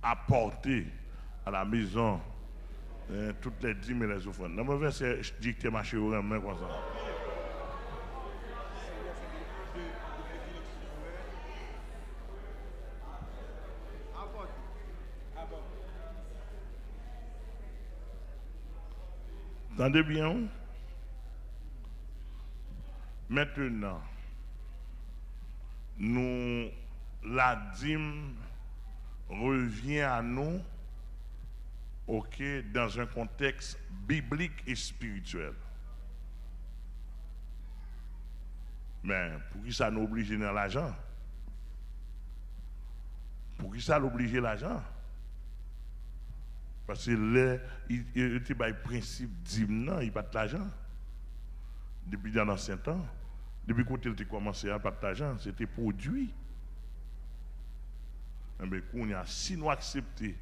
Apporté à la maison toutes les dîmes et les offrandes. Dans mon verset, je dis que tu es marché au main comme ça. Entendez bien? Maintenant, nous, la dîme revient à nous, ok, dans un contexte biblique et spirituel. Mais pour qui ça nous oblige dans l'argent? Pour qui ça l'oblige l'argent? Parce que là, il y a un principe d'hymne, il n'y a pas d'argent. Depuis dans l'ancien temps, depuis quand il a commencé à pas d'argent, c'était produit. Mais si nous acceptons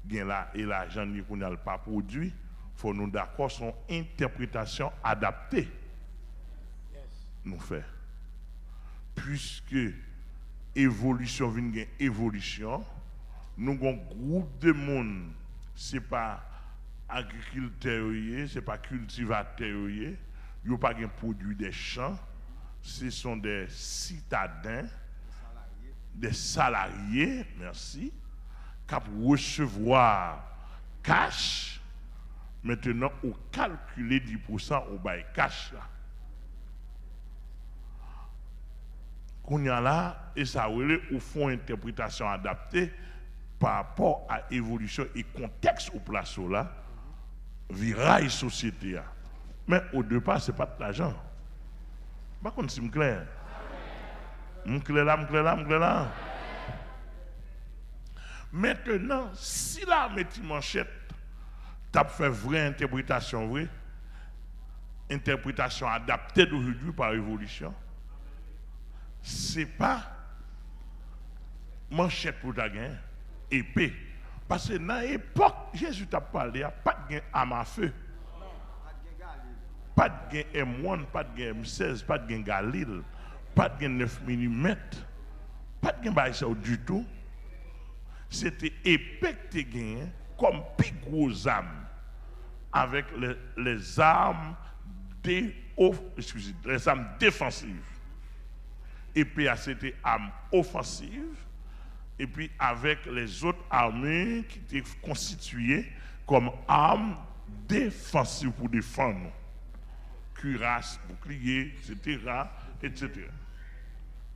là et l'argent qu'on n'a pas produit, il faut nous d'accord sur une interprétation adaptée. Nous faire. Puisque évolution vient une évolution. Nous avons un groupe de monde, ce n'est pas agriculteur, ce n'est pas cultivateur, ils n'ont pas de produits des champs, ce sont des citadins, des salariés, merci, qui recevoir cash. Maintenant, on calcule 10% au bail cash là. Qu'on y a là, et ça veut au fond interprétation adaptée par rapport à l'évolution et contexte au place là, viraille société. Mais au départ, ce n'est pas de l'argent. Par contre, c'est clair. M'clair là. Maintenant, si la métier manchette t'as fait vraie interprétation, interprétation adaptée d'aujourd'hui par l'évolution, c'est pas manchette pour ta gain, épée. Parce que dans l'époque, Jésus t'a parlé, il n'y a pas de gain à ma feu. Pas de gain M1, pas de gain M16, pas de gain Galil, pas de gain 9 mm, pas de gain du tout. C'était épée que tu gagné comme plus gros armes avec les armes les armes défensives. Épée c'était armes offensives et puis avec les autres armées qui étaient constituées comme armes défensives pour défendre. Cuirasse, bouclier, etc.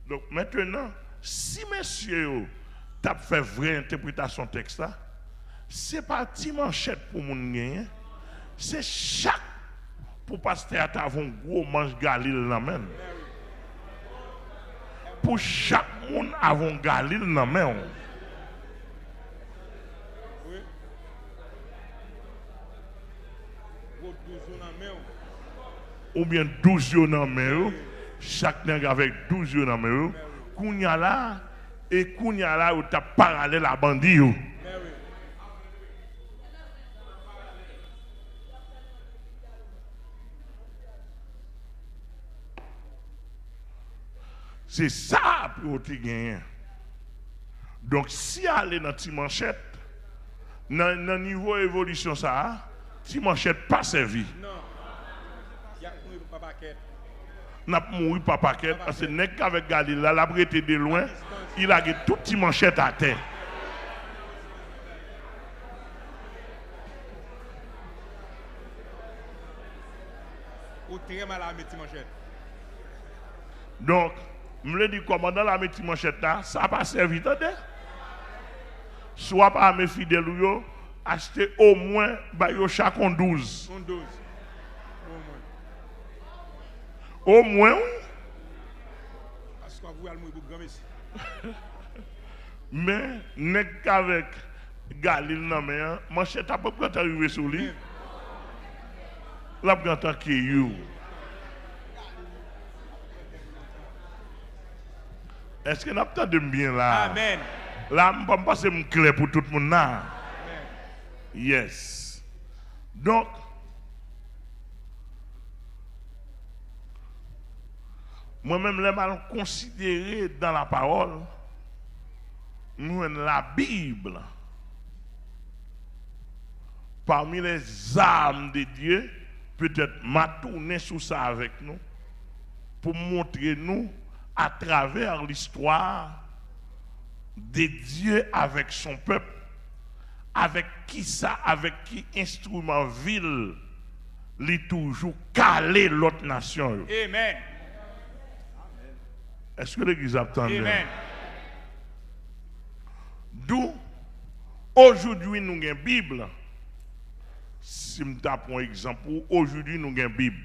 Donc maintenant, si messieurs t'as fait vraie interprétation texte là, c'est pas petit manchette pour mon gagner, c'est chaque pour pasteur à un gros manche Galil dans main. Pour chaque monde avant Galil dans main. Ou bien 12 yeux dans main, chaque nègre avec 12 yeux dans main. Kounya là et kounya là où t'as parallèle à bandit. C'est ça pour te gagner. Donc si aller dans ti manchette, dans niveau évolution ça, ti manchette pas servi. Non. Il y a mouru pas paquet. N'a pas mouru pas paquet parce que nèg avec Galil là, l'a prêté de loin, il a gagné tout ti manchette à terre. Ou très mal à mettre manchette. Donc je me dis, commandant la métier manchette là, ça n'a pas servi, attendez. Soit par mes fidèles, acheter au moins, chaque 12. Au moins, oui. Parce que vous allez mourir pour grand messie. Mais, n'est qu'avec Galil, non, mais, manchette à peu près arrivé sur lui. Là, quand on est est-ce que nous avons bien là? Amen. Là, je ne peux pas passer clair pour tout le monde là. Yes. Donc, moi-même, je mal considéré dans la parole, nous la Bible, parmi les armes de Dieu, peut-être m'a tourné sur ça avec nous, pour montrer nous à travers l'histoire de Dieu avec son peuple, avec qui ça, avec qui instrument vil, il toujours calé l'autre nation. Amen. Est-ce que l'Église attend? Amen. D'où, aujourd'hui, nous avons une Bible. Si je prends un exemple, aujourd'hui, nous avons une Bible.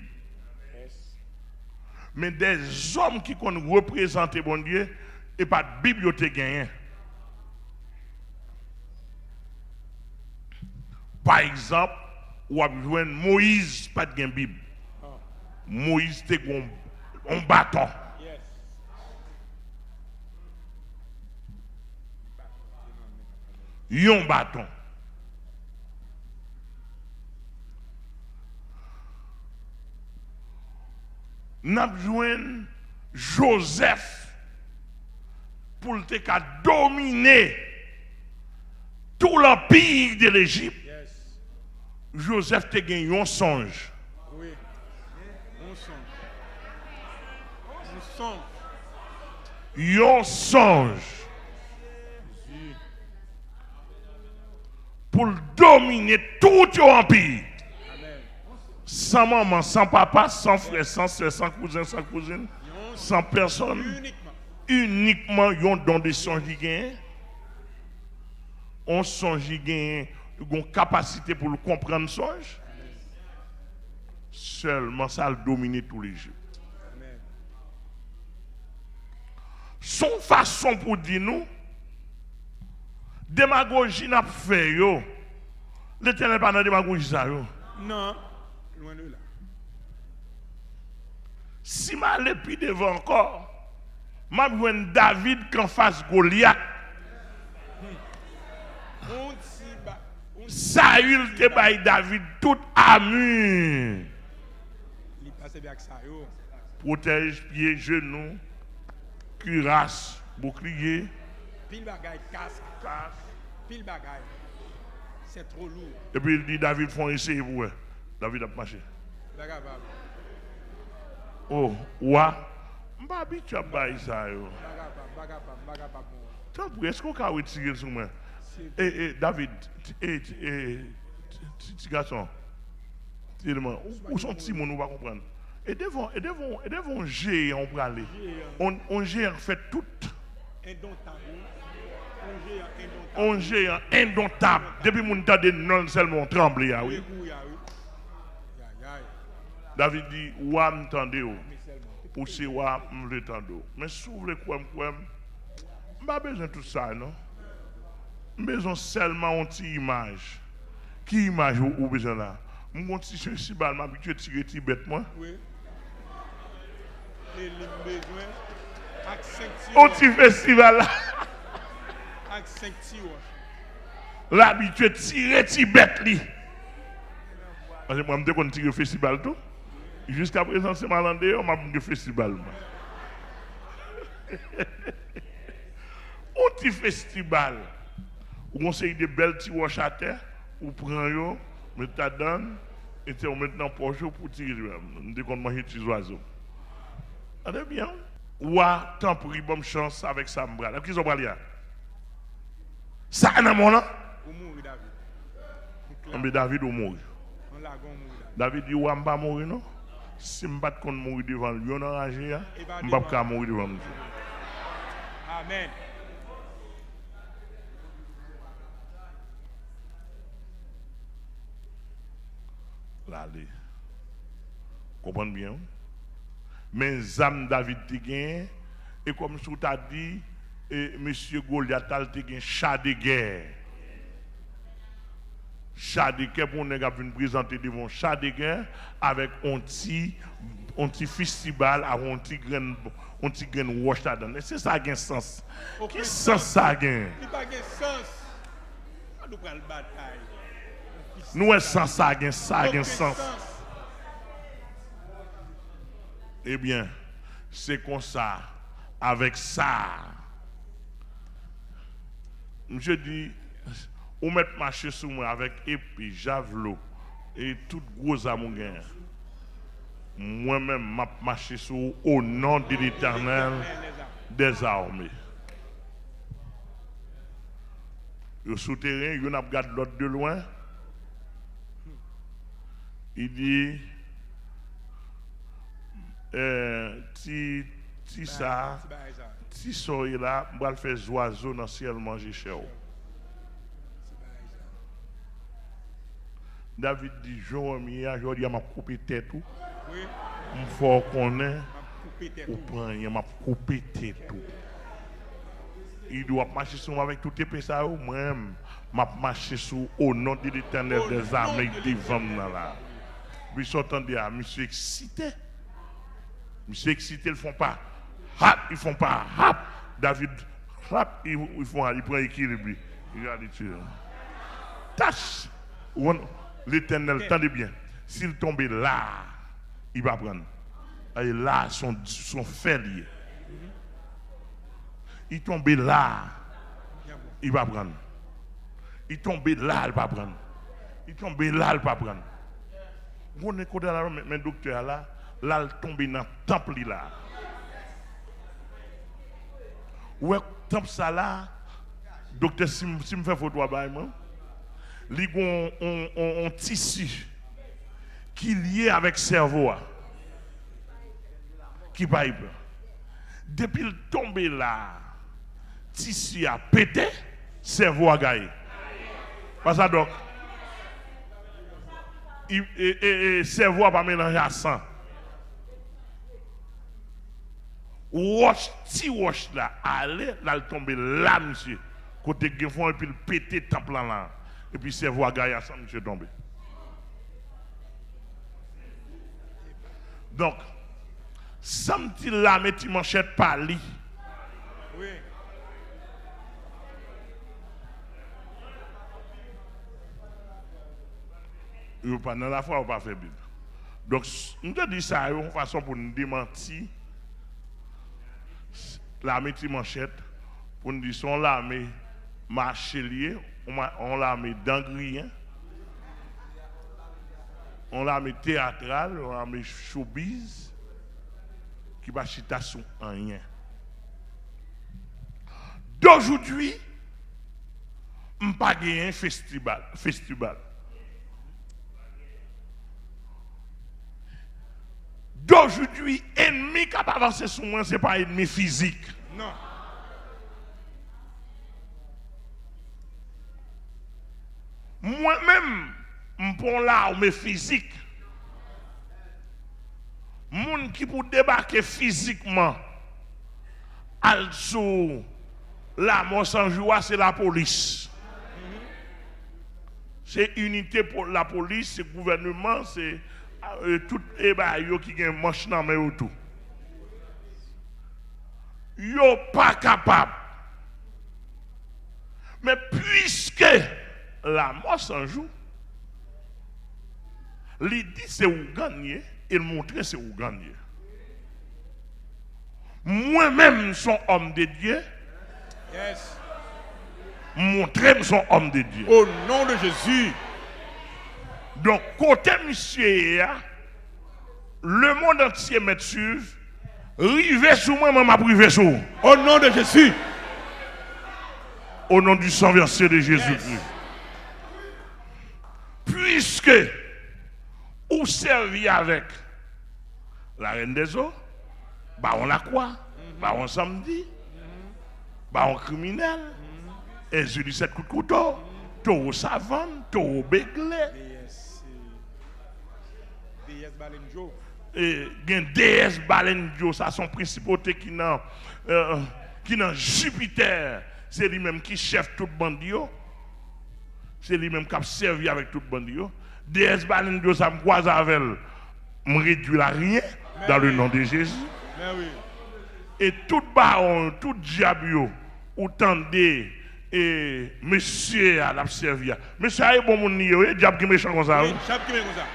Mais des hommes qui ont représenté bon Dieu, et pas de bibliothèque gagné. Par exemple, ou a besoin de Moïse, pas de Bible. Moïse était un bâton. Un bâton. Nous avons besoin Joseph. pour te dominer tout l'empire de l'Égypte, Joseph te gagné un songe. Oui. Un songe. Un songe. Un songe. Pour dominer tout l'empire. Sans maman, sans papa, sans frère, sans soeur, sans cousin, sans cousine, sans personne. Uniquement, ils ont don de songe qui gagne. On songe qui gagne, une capacité pour le comprendre songe. Seulement ça domine tout l'Égypte. Son façon pour dire nous, démagogie n'a pas fait yo. L'Éternel pas dans démagogie ça yo. Non, loin de là. Si je allais plus devant encore, je vois David qu'en face Goliath. Saül te baille David tout armure. Il passe bien avec ça yo. Protège pieds, genoux, cuirasse, bouclier. Pile bagaille, casque. Pile bagaille. C'est trop lourd. Et puis il dit David font essayer pour eux. David a marché. Oh, ouais. Je ne suis pas habitué à faire ça. Est-ce qu'on peut retirer sur moi? David, petit garçon, où sont petits mots, nous ne comprendre. Et devant géant, on peut aller. On géant fait tout. On géant indomptable. Depuis mon temps de non seulement trembler. Oui. David dit, ouah m'tendez ou c'est ouah m'tendez. Mais si vous voulez quoi, je n'ai pas besoin de tout ça, non? J'ai besoin seulement d'une petite image. Qui image ou besoin là? Je vais tirer si balle, je m'habitue à tirer des bêtes, moi. Oui. Et le besoin, au petit festival là. L'habitude de tirer des bêtes, parce que moi, je me tirer le festival tout. Jusqu'à présent, c'est malandé, on m'a dit le festival. Un petit festival où on sait des belles petits wash à terre, ou prend yo, met ta donne, et on met dans poche pour tirer. On dit qu'on mange des petits oiseaux. Allez bien. Ouah, tant pour une bonne chance avec ça, m'bral. Qui sont bral ça est dans mon là? Ou mourir David. Mais David ou mourir. David dit ouah, m'pas mourir non? Si je ne pas mourir devant lui, on a rangé, je ne peux pas mourir devant lui. Amen. Là, comprenez bien? Mais âmes David te gagne, et comme tu as dit, monsieur Goliath a un chat de guerre. Chat de guerre pour nous présenter devant chat de guerre avec un petit festival avec un petit grain wash là-dedans. C'est ça qui a un sens. Quel sens ça a? Il n'y a pas de sens. Nous prenons la bataille. Nous avons sens ça a un sens. Eh bien, c'est comme ça, avec ça. Je dis, on met marcher sur moi avec épée, javelot et tout gros amour. Moi-même, je marche sur au nom de l'Éternel des armées. Le souterrain, il y a regardé l'autre de loin. Il dit, si ça, si soyez là, je vais faire des oiseaux dans le ciel manger chez vous. David dit, je m'a coupé tête tout. Il faut qu'on ait, il m'a coupé tête tout. Il doit marcher sur moi avec tout épée ça, moi-même, m'a marché sur au nom de l'Éternel des armées devant là. Puis s'entendez, monsieur excité. Monsieur excité, ils font pas. Hap, ils font pas. Hap. David, hap, ils prend équilibre. Il a dit, tâche. L'Éternel, tendez bien. S'il tombe là, il va prendre. Et là, son fait lié. Il tombe là, il va prendre. Il tombe là, il va prendre. Il tombe là, il va prendre. Vous ne connaissez pas mes docteurs là, là, il tombe dans le temple là. Ouais, temple ça là, docteur, si me fait photo à moi, il y a un tissu qui est lié avec le cerveau. Qui va y peur. Depuis le tomber là, tissu a pété, cerveau a gagné. Parce que donc, cerveau a pas mélangé à sang. Wash, ti wash là, allez, là, il tombe là, monsieur. Côté Géfon, et puis il pété temple là. Et puis cerveau a gagné à sang, monsieur tombé. Donc, samedi là, mettez manchette par lui. Oui. Vous pas dans la foi ou pas fait Bible. Donc, nous te dit ça une façon pour nous démentir l'armée de manchette, pour nous dire son l'armée marchelier, on l'armée d'angrien, on l'armée théâtrale, on l'armée showbiz, qui va chita sous rien. D'aujourd'hui, on n'a pas gagné un festival. D'aujourd'hui, ennemi qui a avancé sur moi, ce n'est pas ennemi physique. Non. Moi-même, je prends l'arme physique. Moun qui pour débarquer physiquement, also, la mort sans joie, c'est la police. C'est unité pour la police, c'est gouvernement, c'est tout les bails qui ont manche dans main autour. Yo pas capable. Mais puisque la mort sans joue, l'idée c'est où gagner et le montrer c'est où gagner. Moi-même son homme de Dieu. Yes. Montrer son homme de Dieu. Au nom de Jésus. Donc, côté monsieur, le monde entier me suit. Rive sur moi, m'a privé sur. Au nom de Jésus. Au nom du sang versé de Jésus-Christ. Yes. Puisque vous servez avec la reine des eaux, bah on la croix, bah on samedi, bah on criminel, et je dis 7 coups de couteau, taureau savane, taureau béglé. DS Balenjo. Et gen déesse Balenjo, ça son principauté qui dans Jupiter, c'est lui-même qui chef tout bandio. C'est lui-même qui a servi avec tout bandio. Déesse Balenjo, ça me croise avec elle, me réduit à rien dans le nom de Jésus. Mais oui. Et tout baron, tout diable, autant de et monsieur a servi. Monsieur a bon mon nié, diable qui méchant comme ça. Oui, diable qui méchant comme ça.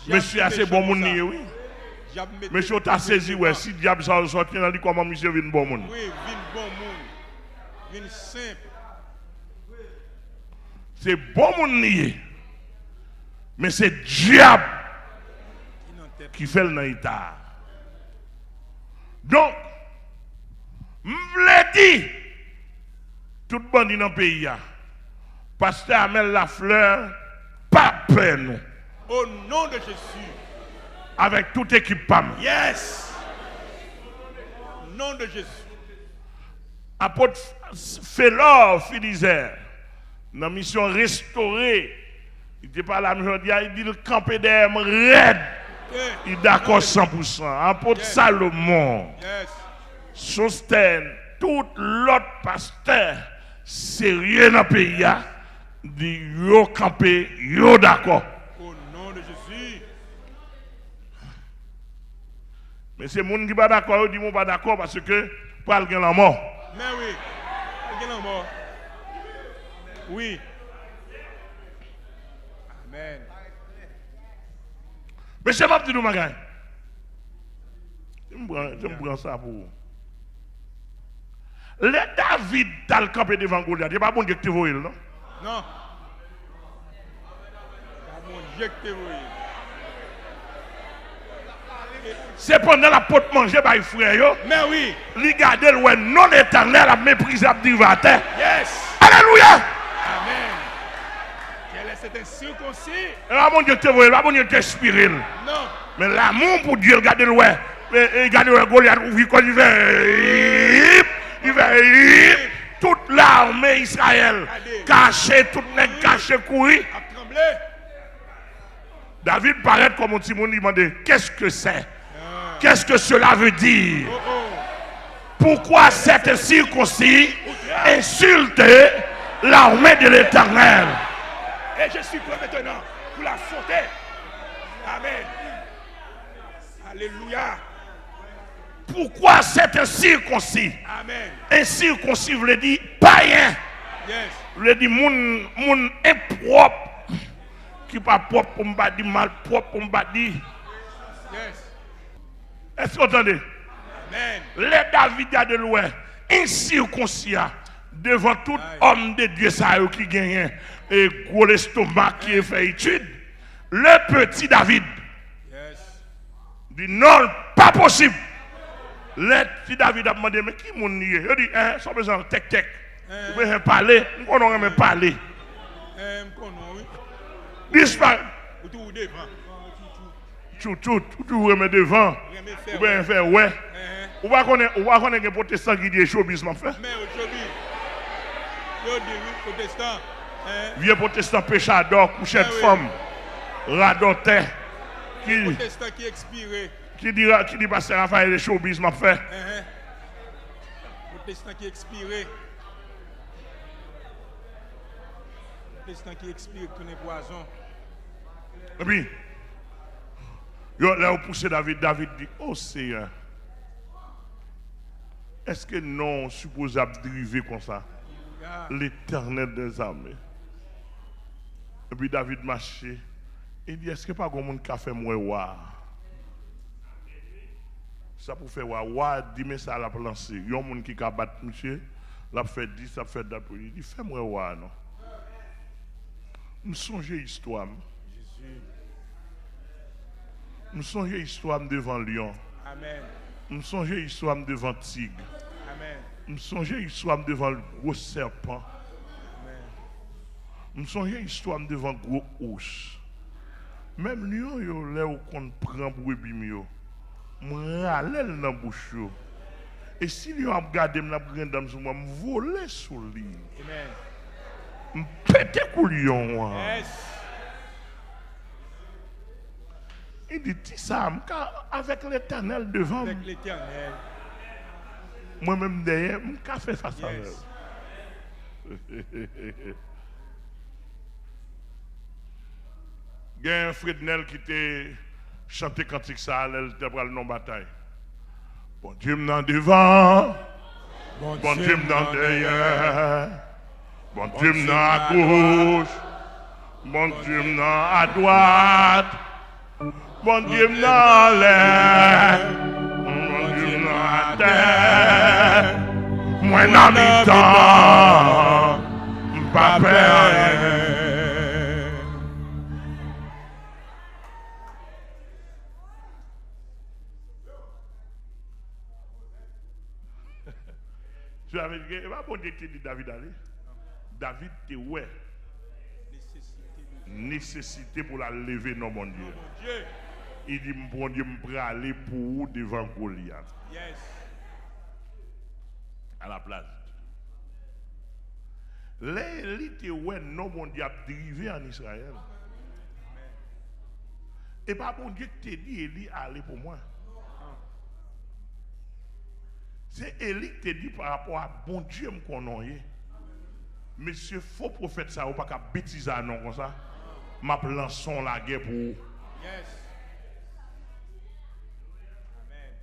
Monsieur a c'est bon mon nié, oui. Monsieur t'a saisi, ouais, si diable ça sorti dans lui comment monsieur vient bon monde. Oui, vient bon monde. Vient simple. C'est bon mon nié. Mais c'est diable qui fait le naïta. Donc, je voulais dire, tout le monde dans le pays, pasteur Amel Lafleur, pas peur nous. Au nom de Jésus. Avec toute équipe PAM. Yes. Au nom de Jésus. Apôtre Félor Filizer, dans la mission restaurée, il n'était pas là, il dit le camper derrière raide. Il est d'accord 100%. Apôtre Salomon, Sosten, tout l'autre pasteur sérieux dans le pays, dit yo camper, yo d'accord. Au nom de Jésus. Mais c'est les gens qui ne sont pas d'accord, ils disent pas d'accord parce que pas le la mort. Mais oui, il y a la mort. Oui. Amen. Mais c'est pas petit nous magasin. Je me prends ça pour vous. Le David t'a le campé devant Goliath. Il n'y a pas bon Dieu que tu vois, non? Non. Mon Dieu que tu vois. C'est pendant la porte manger par les frères. Mais oui. Regardez le non éternel a méprisé à terre. Yes. Alléluia. Amen. Quel est cet incirconcis? Là, mon Dieu te voit, là, mon Dieu t'inspire. Non. Mais l'amour pour Dieu, regardez le ouais. Regardez le Goliath, il fait toute l'armée Israël cachée, toute nègre cachée, courir. David paraît comme un petit monde, il demande qu'est-ce que c'est? Qu'est-ce que cela veut dire? Pourquoi cette circoncis insulte l'armée de l'Éternel? Et je suis prêt maintenant pour l'affronter. Amen. Alléluia. Pourquoi cette circoncis? Amen. Un circoncis veut dire païen. Yes. Veut dire moun impropre. Qui pas propre pour me dire mal propre pour me dire. Yes. Est-ce que vous entendez? Amen. Les David a de loin, incirconcis devant tout homme de Dieu ça qui gagne et gros l'estomac qui est fait étude. Le petit David dit non, pas possible. Le petit David a demandé mais qui m'ont nié? Il dit hein, sans besoin de tech. Vous pouvez parler, on n'aurait même parler. Disparaît. Tout remet devant. Ou bien faire ouais. Ou va connaître un protestant qui dit showbiz m'a fait. Mais showbiz. Yo dit oui protestant. Vieux protestant péchador, couché de femme, radoté. Protestant qui expiré. Qui dit pasteur Raphaël le showbiz m'a fait. Protestant qui expiré. Protestant qui expire tout les poisons. Et puis, là où poussé David dit, oh Seigneur, est-ce que non supposable dériver comme ça? L'Éternel des armées. Et puis David marchait. Il dit, est-ce que pas comme un fait moi wa? Ça pour faire wa, dit mais ça l'a lancé. Il y a un monde qui a battu monsieur, l'a fait 10, ça fait date. Il dit, fais moi wa non. Nous songeons l'histoire. Nous songeons l'histoire devant lion. Amen. Nous songeons l'histoire devant tigre. Amen. Nous songeons l'histoire devant le gros serpent. Amen. Nous songeons l'histoire devant le gros ours. Même lion, yo là où qu'on prend brebis mio. Moi râler dans bouche yo. Et si lion a regardé me la prendre dans moi, me voler sur lui. Amen. Me péter coup lion. Yes. Il dit, ti ça, avec l'Éternel devant. Avec l'Éternel. Moi-même derrière, je vais faire face à elle. Il y a un Frednel qui t'a chanté cantique ça, elle était pour le nom bataille. Bon Dieu m'en devant, bon Dieu m'en derrière, bon Dieu m'en à gauche, bon Dieu m'en à droite, bon Dieu m'en à l'air, bon Dieu m'en à terre. Moi dans mes temps, pas peur. Tu avais dit, il va bon Dieu qui dit David aller. David te ouais. Nécessité pour la lever, non mon Dieu. Il dit, bon Dieu, je vais aller pour vous devant Goliath. Yes. À la place. L'élite, ouais, non, mon Dieu, a dérivé en Israël. Et pas bon Dieu qui te dit, Élie, allez pour moi. C'est Élie qui te dit par rapport à bon Dieu, me connaît. Monsieur, faux prophète, ça, ou pas qu'à bêtiser non comme ça. M'a lançon la guerre pour vous. Yes. Amen.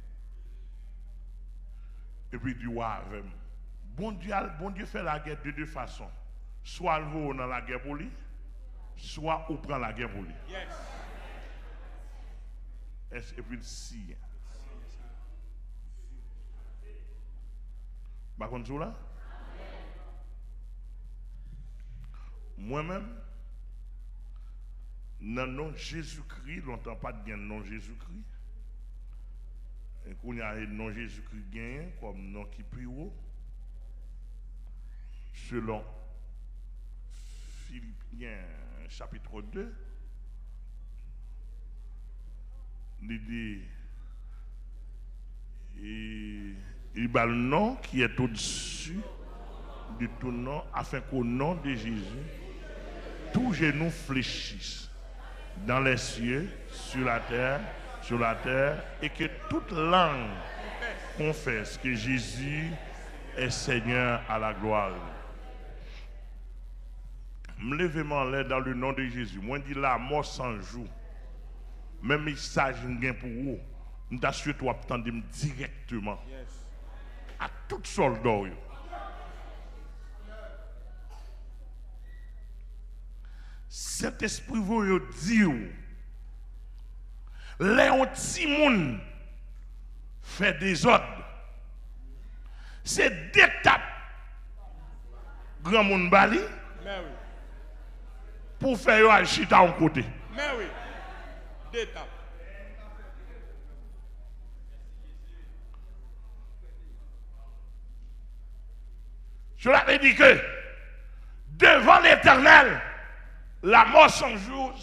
Et puis, il dit, ouais, bon Dieu fait la guerre de deux façons. Soit il va dans la guerre pour lui, soit il prend la guerre pour lui. Yes. Et puis, si. Par contre, là, moi-même, dans le nom Jésus-Christ, longtemps pas de nom Jésus-Christ. Et qu'on y a un nom Jésus-Christ gagné comme nom qui plus haut. Selon Philippiens chapitre 2, il dit, il bat le nom qui est au-dessus de tout nom, afin qu'au nom de Jésus, tous genoux fléchissent dans les cieux, sur la terre, et que toute langue confesse que Jésus est Seigneur à la gloire. Me lève en l'air dans le nom de Jésus. Moi, je dis la mort sans jour. Même message pour vous. Je t'assure que tu attendre directement. À tout soldat. Cet esprit vous dit, les petits moun fait des ordres. C'est d'étape. Grand moun bali. Pour faire un chita en côté. Mais oui, d'étape. Cela veut dire que devant l'Éternel, la mort sans jour,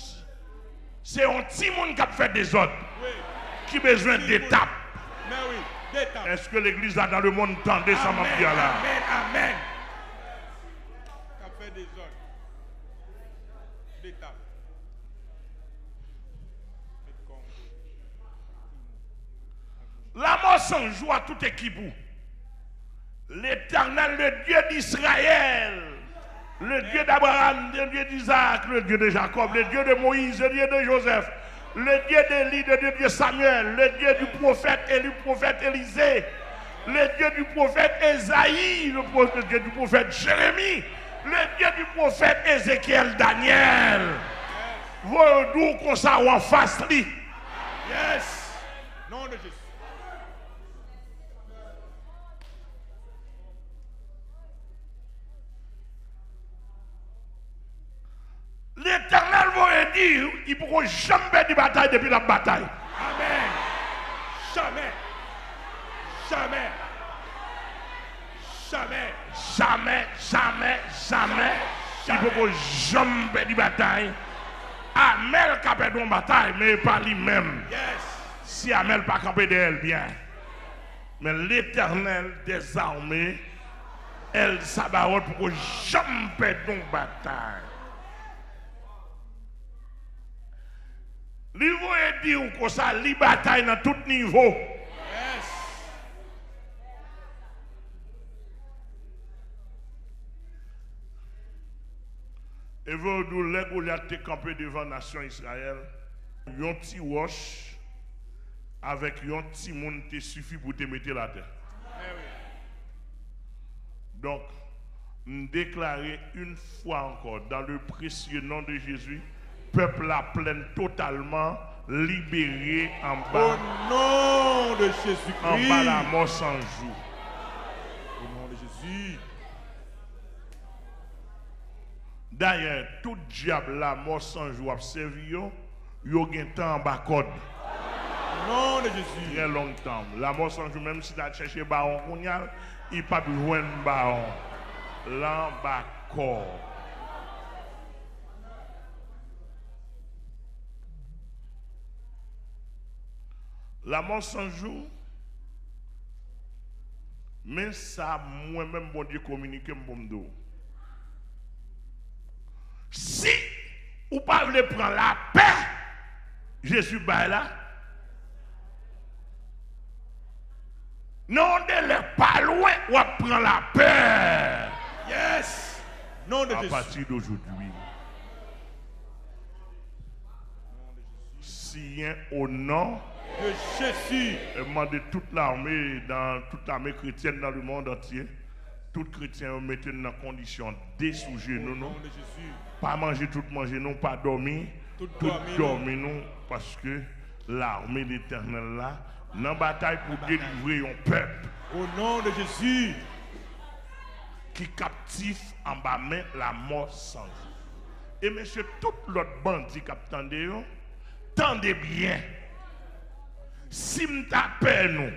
c'est un petit monde qui a fait des ordres, qui a besoin d'étapes. Mais oui, d'étapes. Est-ce que l'Église là dans le monde tendait ça m'a dit là? Amen, amen. Qui a fait des ordres. D'étapes. La mort sans jour à toute équipe. L'Éternel, le Dieu d'Israël, le Dieu d'Abraham, le Dieu d'Isaac, le Dieu de Jacob, le Dieu de Moïse, le Dieu de Joseph, le Dieu d'Élie, le Dieu de Samuel, le Dieu du prophète Élie, le prophète Élisée, le Dieu du prophète Ésaïe, le Dieu du prophète Jérémie, le Dieu du prophète Ézéchiel, Daniel. Vous nous comme ça en face lui. Yes. Nom de Jésus. L'Éternel va dire, il ne pourra jamais perdre de bataille depuis la bataille. Amen. Jamais. Jamais. Jamais. Jamais, jamais, jamais. Il ne pourra jamais perdre de bataille. Amel a perdu une bataille, mais pas lui-même. Yes. Si Amel pas campé d'elle, bien. Mais l'Éternel des armées, elle s'abarote pour jamais perdre une bataille. Lui veut dire que ça li bataille dans tout niveau. Yes. Et vous nous les Goliath est campé devant la nation Israël. Un petit roche avec un petit monde te suffit pour te mettre la terre. Donc, nous déclarer une fois encore dans le précieux nom de Jésus, peuple la plaine totalement libéré en bas. Au nom de Jésus-Christ. En bas la mort sans jour. Au nom de Jésus. D'ailleurs, tout diable la mort sans jour a servi yo a un temps en bas code. Au nom de Jésus. Très longtemps. La mort sans jour, même si tu as cherché baron, il n'y a pas besoin de baron. Là en bas corps. La mort sans jour, mais ça, moi-même, bon Dieu communique mon dos. Si vous ne pouvez pas prendre la paix, Jésus va là. Non, ne pas loin, ou prendre la paix. Yes. Non de à Jésus. partir d'aujourd'hui. Si au nom De Jésus. demandez toute l'armée, dans toute l'armée chrétienne dans le monde entier, tout chrétien mettez dans condition dessouger nous, Au nom de Jésus. pas manger tout manger nous, pas dormir, Tout tout dormir, dormir nous, parce que l'armée de l'Éternel là, dans la bataille pour délivrer un peuple. Au nom de Jésus. qui captif en bas main la mort sans jour. Et monsieur, tout l'autre bandit qui attendait, tendez bien. Si nous tapons nous,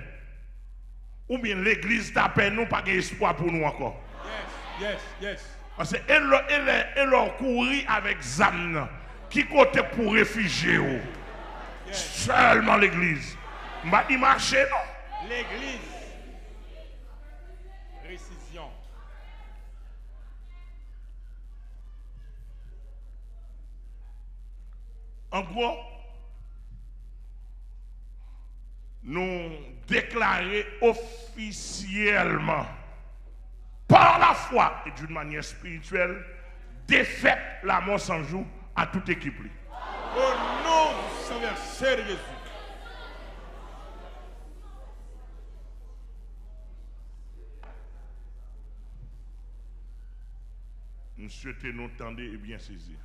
ou bien l'église tape nous, pas d'espoir pour nous encore. Yes. Parce que elle a couru avec Zamna, qui côté pour réfugier. Seulement l'église. M'a dit marcher non. L'église. Précision. En gros, nous déclarer officiellement, par la foi et d'une manière spirituelle, défaite la mort sans jour à toute équipe. Au nom du Saint-Versé de Jésus. Nous souhaitons nous tendre et bien saisir.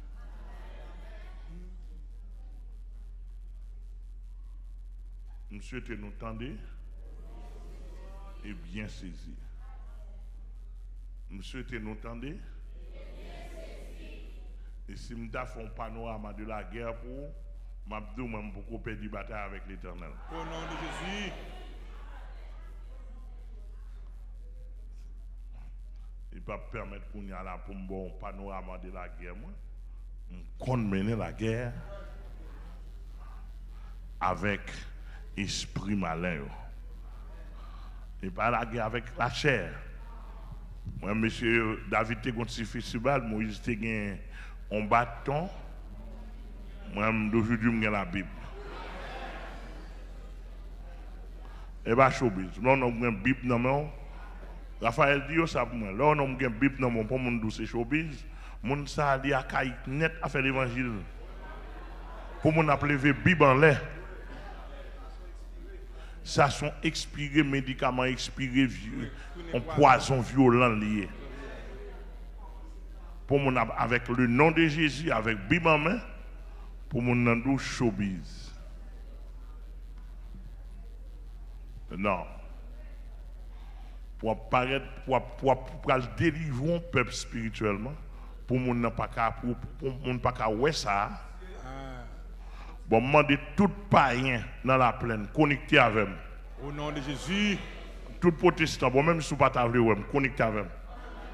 Nous souhaitons nous tendre et bien saisir. Nous souhaitons nous tendre. Et si nous avons un panorama de la guerre pour nous, même beaucoup perdre la bataille avec l'Éternel. Au nom de Jésus. Il ne peut pas permettre qu'on y a là pour un bon panorama de la guerre. On mener la guerre avec esprit malin. Et pas la guerre avec la chair. Moi, monsieur David te contre festival, Moïse te gagné un bâton. Moi, d'aujourd'hui, j'ai la Bible. Et pas showbiz. Là, on a une Bible dans mon. Raphaël dit ça pour moi. Là, on a une Bible dans mon pour mon douce showbiz. Mon ça ali a caït net à faire l'évangile. Pour mon appeler Bible en l'air. Ça sont expirés médicaments expirés vieux, un poison violent lié. Pour mon avec le nom de Jésus, avec Bible en main, pour mon nandou showbiz. Non. Pour apparaître, pour délivrer un peuple spirituellement, pour mon n'a pas qu'à pour mon pas qu'à ouais ça. Bon, demander tout païen dans la plaine, connecté avec moi. Au nom de Jésus. Tout protestant, bon, même si vous ne pouvez pas connecté avec moi.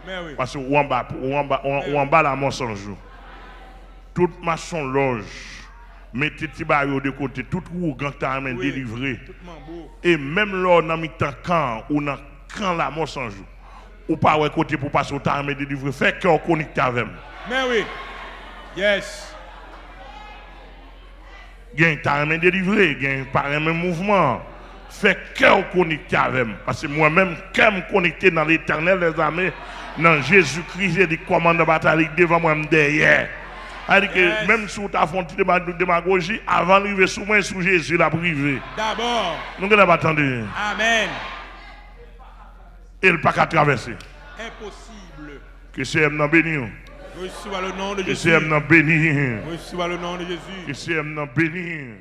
Mais oui. Parce que ou en bas la mort sans jour. Toute maçon loge, mettez tes barrières de côté, tout ou gang ta main délivré. Et même là, dans mi-temps quand ou dans quand la mort sans jour, ou pas ouais côté pour passer au temps main délivré, fait que connecté avec moi. Mais oui. Yes. Gain ta main délivré, gain par un même mouvement. Fait cœur connecté avec moi. Parce que moi-même, quand je me connecté dans l'éternel des armées, dans Jésus-Christ, j'ai dit commande de bataille devant moi derrière. C'est-à-dire que même si vous avez fait de démagogie, avant d'arriver sous moi, sous Jésus, la privé. D'abord. Nous allons attendre. Amen. Et le pas qu'à traverser. Impossible. Que c'est un béni. Reçois le nom de Jésus. Que c'est un béni. Reçois le nom de Jésus. Que c'est un béni.